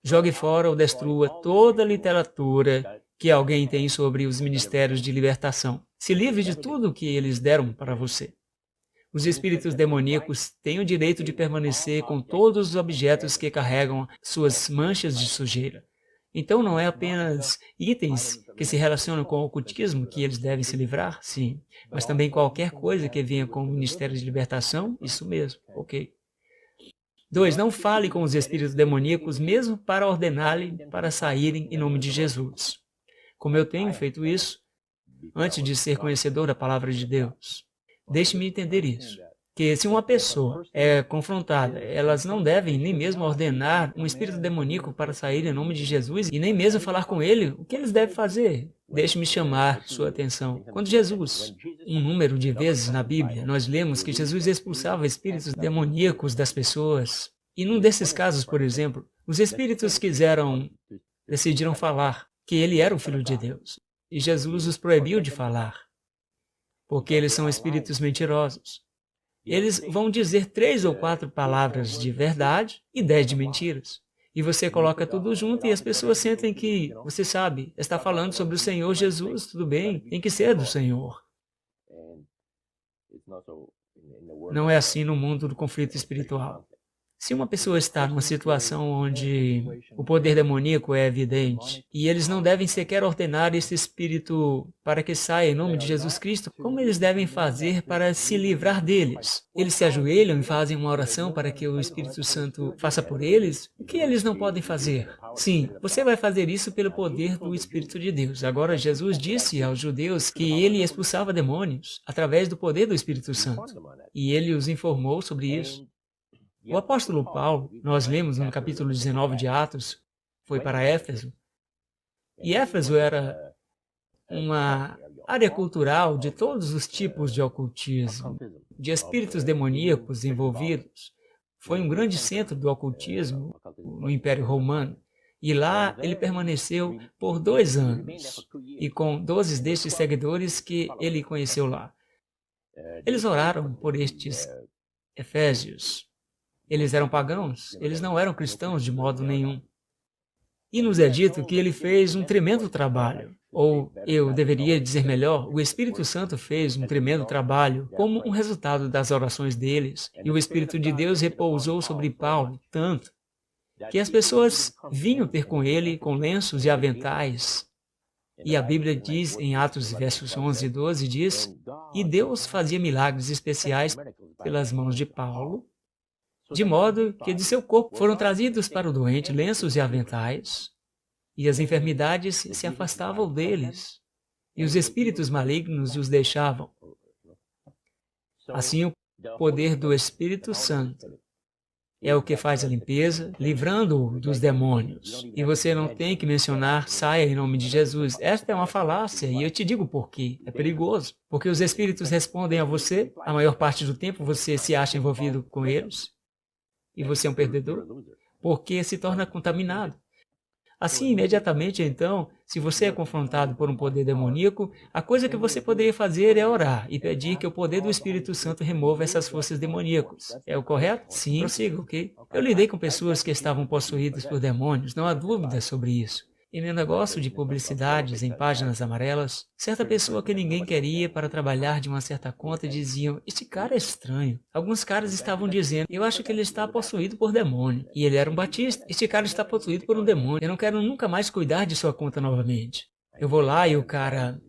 Jogue fora ou destrua toda a literatura que alguém tem sobre os ministérios de libertação. Se livre de tudo o que eles deram para você. Os espíritos demoníacos têm o direito de permanecer com todos os objetos que carregam suas manchas de sujeira. Então não é apenas itens que se relacionam com o ocultismo que eles devem se livrar, sim, mas também qualquer coisa que venha com o ministério de libertação, isso mesmo, ok. 2. Não fale com os espíritos demoníacos mesmo para ordenar-lhe para saírem em nome de Jesus. Como eu tenho feito isso, antes de ser conhecedor da palavra de Deus. Deixe-me entender isso. Que se uma pessoa é confrontada, elas não devem nem mesmo ordenar um espírito demoníaco para sair em nome de Jesus e nem mesmo falar com ele o que eles devem fazer. Deixe-me chamar sua atenção. Quando Jesus, um número de vezes na Bíblia, nós lemos que Jesus expulsava espíritos demoníacos das pessoas. E num desses casos, por exemplo, os espíritos decidiram falar que ele era o Filho de Deus. E Jesus os proibiu de falar, porque eles são espíritos mentirosos. Eles vão dizer 3 ou 4 palavras de verdade e 10 de mentiras. E você coloca tudo junto e as pessoas sentem que, você sabe, está falando sobre o Senhor Jesus, tudo bem, tem que ser do Senhor. Não é assim no mundo do conflito espiritual. Se uma pessoa está numa situação onde o poder demoníaco é evidente e eles não devem sequer ordenar esse espírito para que saia em nome de Jesus Cristo, como eles devem fazer para se livrar deles? Eles se ajoelham e fazem uma oração para que o Espírito Santo faça por eles? O que eles não podem fazer? Sim, você vai fazer isso pelo poder do Espírito de Deus. Agora, Jesus disse aos judeus que ele expulsava demônios através do poder do Espírito Santo. E ele os informou sobre isso. O apóstolo Paulo, nós lemos no capítulo 19 de Atos, foi para Éfeso. E Éfeso era uma área cultural de todos os tipos de ocultismo, de espíritos demoníacos envolvidos. Foi um grande centro do ocultismo no Império Romano. E lá ele permaneceu por 2 anos, e com 12 destes seguidores que ele conheceu lá. Eles oraram por estes efésios. Eles eram pagãos, eles não eram cristãos de modo nenhum. E nos é dito que ele fez um tremendo trabalho, ou eu deveria dizer melhor, o Espírito Santo fez um tremendo trabalho como um resultado das orações deles, e o Espírito de Deus repousou sobre Paulo tanto que as pessoas vinham ter com ele com lenços e aventais. E a Bíblia diz em Atos versos 11 e 12, diz, e Deus fazia milagres especiais pelas mãos de Paulo, de modo que de seu corpo foram trazidos para o doente lenços e aventais, e as enfermidades se afastavam deles, e os espíritos malignos os deixavam. Assim, O poder do Espírito Santo é o que faz a limpeza, livrando-o dos demônios. E você não tem que mencionar, saia em nome de Jesus. Esta é uma falácia, e eu te digo por quê. É perigoso. Porque os espíritos respondem a você, a maior parte do tempo você se acha envolvido com eles, e você é um perdedor, porque se torna contaminado. Assim, imediatamente, então, se você é confrontado por um poder demoníaco, a coisa que você poderia fazer é orar e pedir que o poder do Espírito Santo remova essas forças demoníacas. É o correto? Sim, prossiga, ok? Eu lidei com pessoas que estavam possuídas por demônios, não há dúvida sobre isso. Em meu negócio de publicidades em páginas amarelas, certa pessoa que ninguém queria para trabalhar de uma certa conta diziam, este cara é estranho. Alguns caras estavam dizendo, eu acho que ele está possuído por demônio. E ele era um batista. Este cara está possuído por um demônio. Eu não quero nunca mais cuidar de sua conta novamente. Eu vou lá e o cara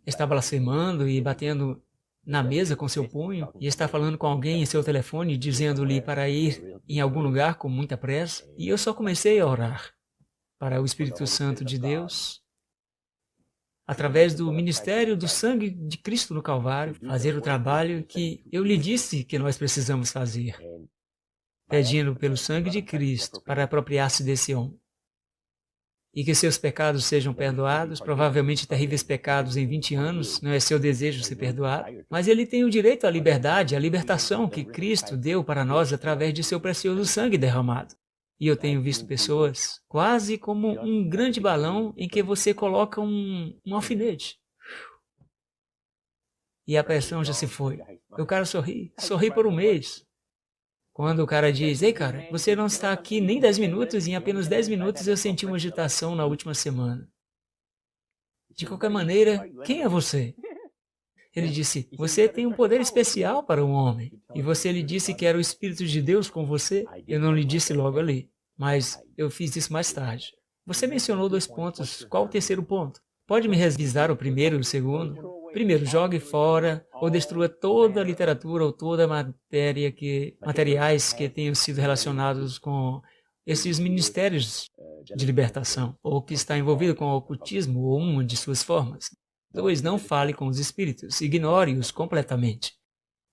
está blasfemando e batendo na mesa com seu punho e está falando com alguém em seu telefone dizendo-lhe para ir em algum lugar com muita pressa. E eu só comecei a orar para o Espírito Santo de Deus, através do ministério do sangue de Cristo no Calvário, fazer o trabalho que eu lhe disse que nós precisamos fazer, pedindo pelo sangue de Cristo para apropriar-se desse homem. E que seus pecados sejam perdoados, provavelmente terríveis pecados em 20 anos, não é seu desejo ser perdoado, mas ele tem o direito à liberdade, à libertação que Cristo deu para nós através de seu precioso sangue derramado. E eu tenho visto pessoas quase como um grande balão em que você coloca um alfinete. E a pressão já se foi. O cara sorri por um mês. Quando o cara diz, ei cara, você não está aqui nem 10 minutos, e em apenas 10 minutos eu senti uma agitação na última semana. De qualquer maneira, quem é você? Ele disse, você tem um poder especial para um homem. E você lhe disse que era o Espírito de Deus com você? Eu não lhe disse logo ali, mas eu fiz isso mais tarde. Você mencionou 2 pontos. Qual o terceiro ponto? Pode me revisar o primeiro e o segundo? Primeiro, jogue fora ou destrua toda a literatura ou toda a materiais que tenham sido relacionados com esses ministérios de libertação, ou que está envolvido com o ocultismo ou uma de suas formas. 2. Não fale com os espíritos, ignore-os completamente.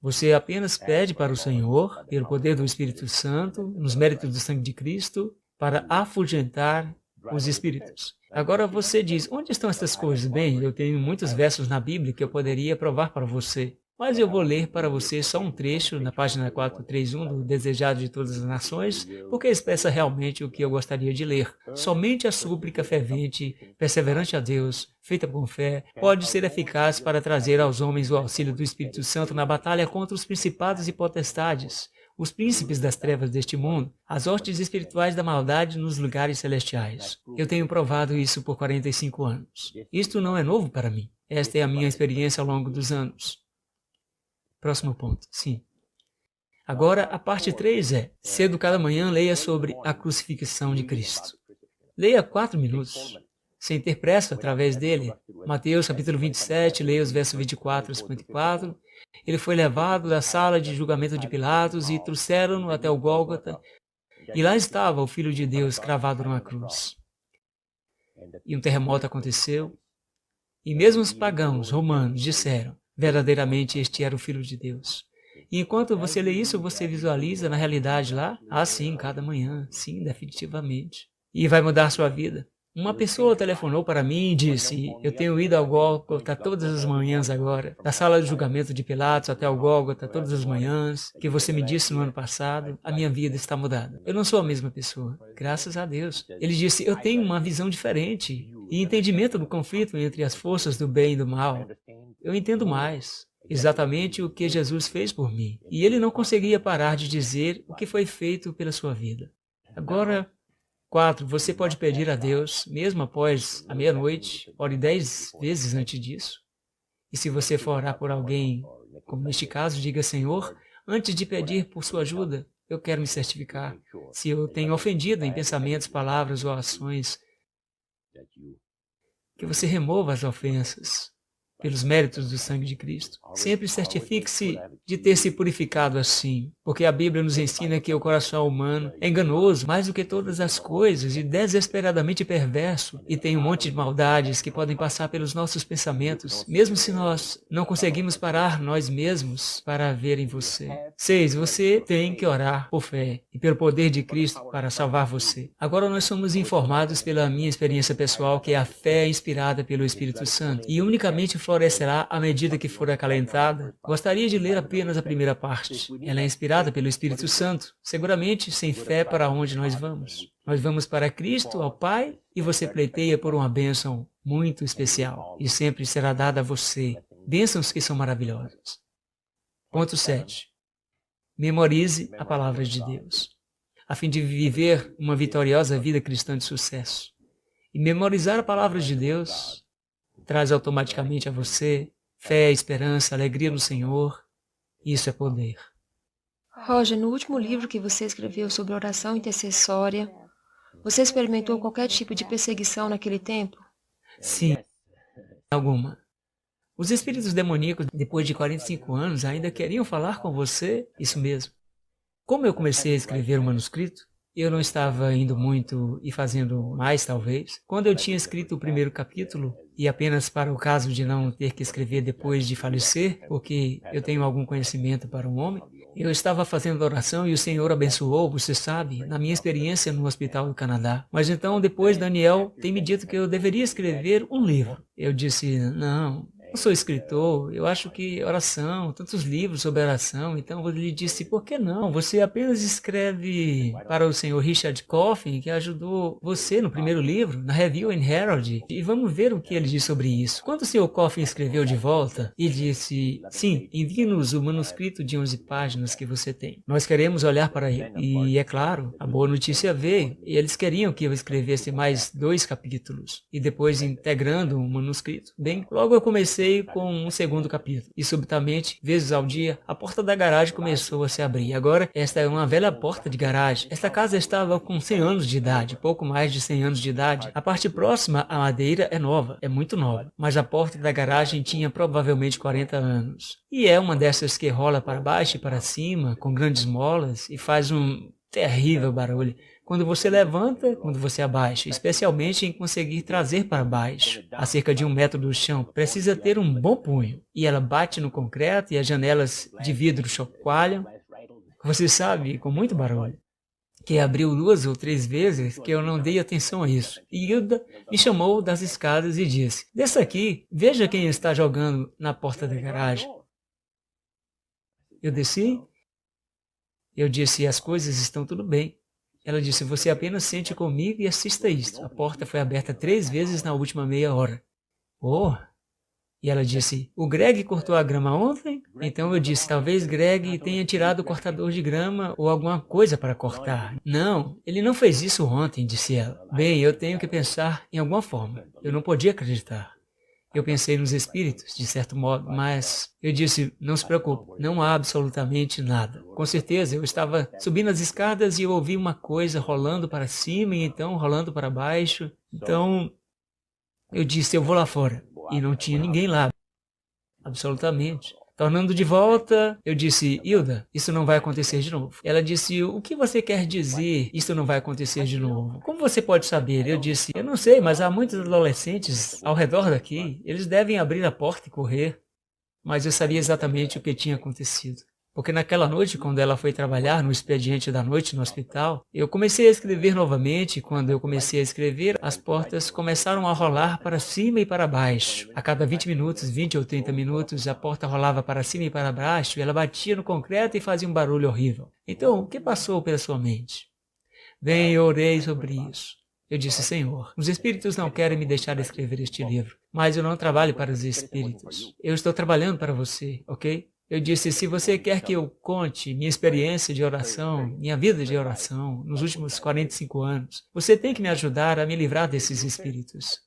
Você apenas pede para o Senhor, pelo poder do Espírito Santo, nos méritos do sangue de Cristo, para afugentar os espíritos. Agora você diz, onde estão essas coisas? Bem, eu tenho muitos versos na Bíblia que eu poderia provar para você, mas eu vou ler para você só um trecho na página 431 do Desejado de Todas as Nações, porque expressa realmente o que eu gostaria de ler. Somente a súplica fervente, perseverante a Deus, feita com fé, pode ser eficaz para trazer aos homens o auxílio do Espírito Santo na batalha contra os principados e potestades, os príncipes das trevas deste mundo, as hostes espirituais da maldade nos lugares celestiais. Eu tenho provado isso por 45 anos. Isto não é novo para mim. Esta é a minha experiência ao longo dos anos. Próximo ponto, sim. Agora, a parte 3 é, cedo cada manhã, leia sobre a crucifixão de Cristo. Leia 4 minutos, sem ter pressa através dele. Mateus capítulo 27, leia os versos 24 a 54. Ele foi levado da sala de julgamento de Pilatos e trouxeram-no até o Gólgota. E lá estava o Filho de Deus cravado numa cruz. E um terremoto aconteceu. E mesmo os pagãos romanos disseram, verdadeiramente este era o Filho de Deus. E enquanto você lê isso, você visualiza na realidade lá? Ah, sim, cada manhã. Sim, definitivamente. E vai mudar sua vida. Uma pessoa telefonou para mim e disse, eu tenho ido ao Gólgota todas as manhãs agora, da sala de julgamento de Pilatos até o Gólgota todas as manhãs, que você me disse no ano passado, a minha vida está mudada. Eu não sou a mesma pessoa, graças a Deus. Ele disse, eu tenho uma visão diferente e entendimento do conflito entre as forças do bem e do mal. Eu entendo mais. Exatamente o que Jesus fez por mim. E ele não conseguia parar de dizer o que foi feito pela sua vida. Agora, 4. Você pode pedir a Deus, mesmo após a meia-noite, ore 10 vezes antes disso. E se você for orar por alguém, como neste caso, diga, Senhor, antes de pedir por sua ajuda, eu quero me certificar se eu tenho ofendido em pensamentos, palavras ou ações, que você remova as ofensas. pelos méritos do sangue de Cristo. Sempre certifique-se de ter se purificado assim, porque a Bíblia nos ensina que o coração humano é enganoso mais do que todas as coisas e desesperadamente perverso, e tem um monte de maldades que podem passar pelos nossos pensamentos, mesmo se nós não conseguimos parar nós mesmos para ver em você. 6. Você tem que orar por fé e pelo poder de Cristo para salvar você. Agora nós somos informados pela minha experiência pessoal que a fé é inspirada pelo Espírito Santo e unicamente florescerá à medida que for acalentada. Gostaria de ler apenas a primeira parte. Ela é inspirada pelo Espírito Santo. Seguramente, sem fé, para onde nós vamos? Nós vamos para Cristo, ao Pai, e você pleiteia por uma bênção muito especial e sempre será dada a você. Bênçãos que são maravilhosas. Ponto 7. Memorize a palavra de Deus, a fim de viver uma vitoriosa vida cristã de sucesso. E memorizar a palavra de Deus traz automaticamente a você fé, esperança, alegria no Senhor. Isso é poder.
Roger, no último livro que você escreveu sobre oração intercessória, você experimentou qualquer tipo de perseguição naquele tempo?
Sim, alguma. Os espíritos demoníacos, depois de 45 anos, ainda queriam falar com você? Isso mesmo. Como eu comecei a escrever o manuscrito, eu não estava indo muito e fazendo mais, talvez. Quando eu tinha escrito o primeiro capítulo, e apenas para o caso de não ter que escrever depois de falecer, porque eu tenho algum conhecimento para um homem, eu estava fazendo oração e o Senhor abençoou, você sabe, na minha experiência no hospital do Canadá. Mas então, depois, Daniel tem me dito que eu deveria escrever um livro. Eu disse, não sou escritor, eu acho que oração, tantos livros sobre oração, então ele disse, por que não? Você apenas escreve para o senhor Richard Coffin, que ajudou você no primeiro livro, na Review and Herald, e vamos ver o que ele diz sobre isso. Quando o senhor Coffin escreveu de volta, ele disse, sim, envie-nos o manuscrito de 11 páginas que você tem. Nós queremos olhar para ele. E é claro, a boa notícia veio, e eles queriam que eu escrevesse mais 2 capítulos, e depois integrando um manuscrito. Bem, logo eu comecei com um segundo capítulo. E subitamente, vezes ao dia, a porta da garagem começou a se abrir. Agora, esta é uma velha porta de garagem. Esta casa estava com 100 anos de idade, pouco mais de 100 anos de idade. A parte próxima, a madeira, é nova, é muito nova. Mas a porta da garagem tinha provavelmente 40 anos. E é uma dessas que rola para baixo e para cima, com grandes molas, e faz um terrível barulho. Quando você levanta, quando você abaixa, especialmente em conseguir trazer para baixo, a cerca de 1 metro do chão, precisa ter um bom punho. E ela bate no concreto e as janelas de vidro chacoalham. Você sabe, com muito barulho. Que abriu 2 ou 3 vezes que eu não dei atenção a isso. E Hilda me chamou das escadas e disse, desça aqui, veja quem está jogando na porta da garagem. Eu desci. Eu disse, as coisas estão tudo bem. Ela disse, você apenas sente comigo e assista isto. A porta foi aberta 3 vezes na última meia hora. Oh! E ela disse, o Greg cortou a grama ontem? Então eu disse, talvez Greg tenha tirado o cortador de grama ou alguma coisa para cortar. Não, ele não fez isso ontem, disse ela. Bem, eu tenho que pensar em alguma forma. Eu não podia acreditar. Eu pensei nos espíritos, de certo modo, mas eu disse, não se preocupe, não há absolutamente nada. Com certeza, eu estava subindo as escadas e eu ouvi uma coisa rolando para cima e então rolando para baixo. Então, eu disse, eu vou lá fora. E não tinha ninguém lá, absolutamente. Tornando de volta, eu disse, Hilda, isso não vai acontecer de novo. Ela disse, o que você quer dizer, isso não vai acontecer de novo? Como você pode saber? Eu disse, eu não sei, mas há muitos adolescentes ao redor daqui. Eles devem abrir a porta e correr. Mas eu sabia exatamente o que tinha acontecido. Porque naquela noite, quando ela foi trabalhar no expediente da noite no hospital, eu comecei a escrever novamente. Quando eu comecei a escrever, as portas começaram a rolar para cima e para baixo. A cada 20 minutos, 20 ou 30 minutos, a porta rolava para cima e para baixo, e ela batia no concreto e fazia um barulho horrível. Então, o que passou pela sua mente? Bem, eu orei sobre isso. Eu disse, Senhor, os espíritos não querem me deixar escrever este livro, mas eu não trabalho para os espíritos. Eu estou trabalhando para você, ok? Eu disse, se você quer que eu conte minha experiência de oração, minha vida de oração, nos últimos 45 anos, você tem que me ajudar a me livrar desses espíritos.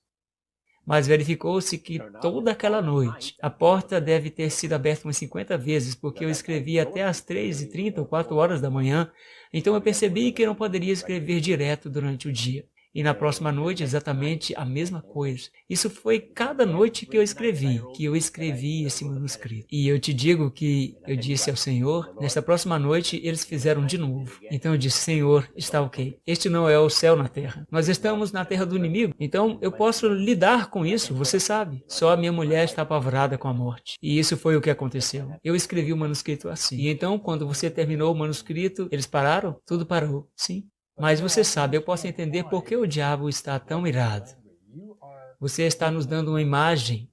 Mas verificou-se que toda aquela noite, a porta deve ter sido aberta umas 50 vezes, porque eu escrevi até às 3h30 ou 4 horas da manhã, então eu percebi que eu não poderia escrever direto durante o dia. E na próxima noite, exatamente a mesma coisa. Isso foi cada noite que eu escrevi esse manuscrito. E eu te digo que eu disse ao Senhor, nesta próxima noite eles fizeram de novo. Então eu disse, Senhor, está ok. Este não é o céu na terra. Nós estamos na terra do inimigo. Então eu posso lidar com isso, você sabe. Só a minha mulher está apavorada com a morte. E isso foi o que aconteceu. Eu escrevi o manuscrito assim. E então, quando você terminou o manuscrito, eles pararam? Tudo parou, sim. Mas você sabe, eu posso entender por que o diabo está tão irado. Você está nos dando uma imagem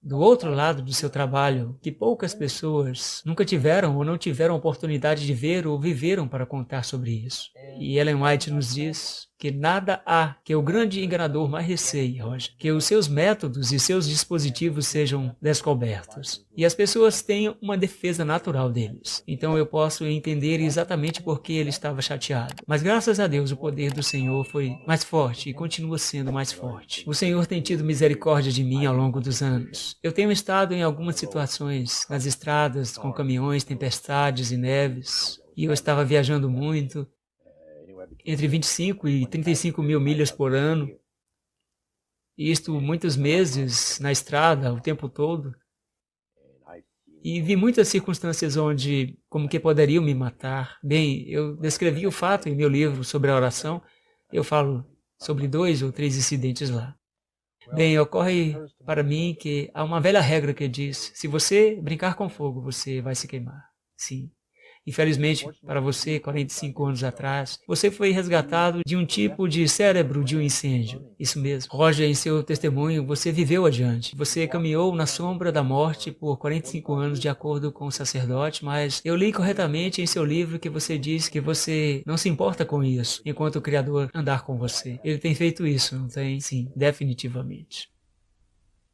do outro lado do seu trabalho que poucas pessoas nunca tiveram ou não tiveram oportunidade de ver ou viveram para contar sobre isso. E Ellen White nos diz que nada há que o grande enganador mais receie, Roger, que os seus métodos e seus dispositivos sejam descobertos. E as pessoas tenham uma defesa natural deles. Então eu posso entender exatamente por que ele estava chateado. Mas graças a Deus o poder do Senhor foi mais forte e continua sendo mais forte. O Senhor tem tido misericórdia de mim ao longo dos anos. Eu tenho estado em algumas situações nas estradas com caminhões, tempestades e neves. E eu estava viajando muito, entre 25 e 35 mil milhas por ano. Isto muitos meses na estrada, o tempo todo. E vi muitas circunstâncias onde, como que poderiam me matar. Bem, eu descrevi o fato em meu livro sobre a oração. Eu falo sobre 2 ou 3 incidentes lá. Bem, ocorre para mim que há uma velha regra que diz, se você brincar com fogo, você vai se queimar. Sim. Infelizmente, para você, 45 anos atrás, você foi resgatado de um tipo de cérebro de um incêndio. Isso mesmo. Roger, em seu testemunho, você viveu adiante. Você caminhou na sombra da morte por 45 anos, de acordo com o sacerdote, mas eu li corretamente em seu livro que você diz que você não se importa com isso, enquanto o Criador andar com você. Ele tem feito isso, não tem? Sim, definitivamente.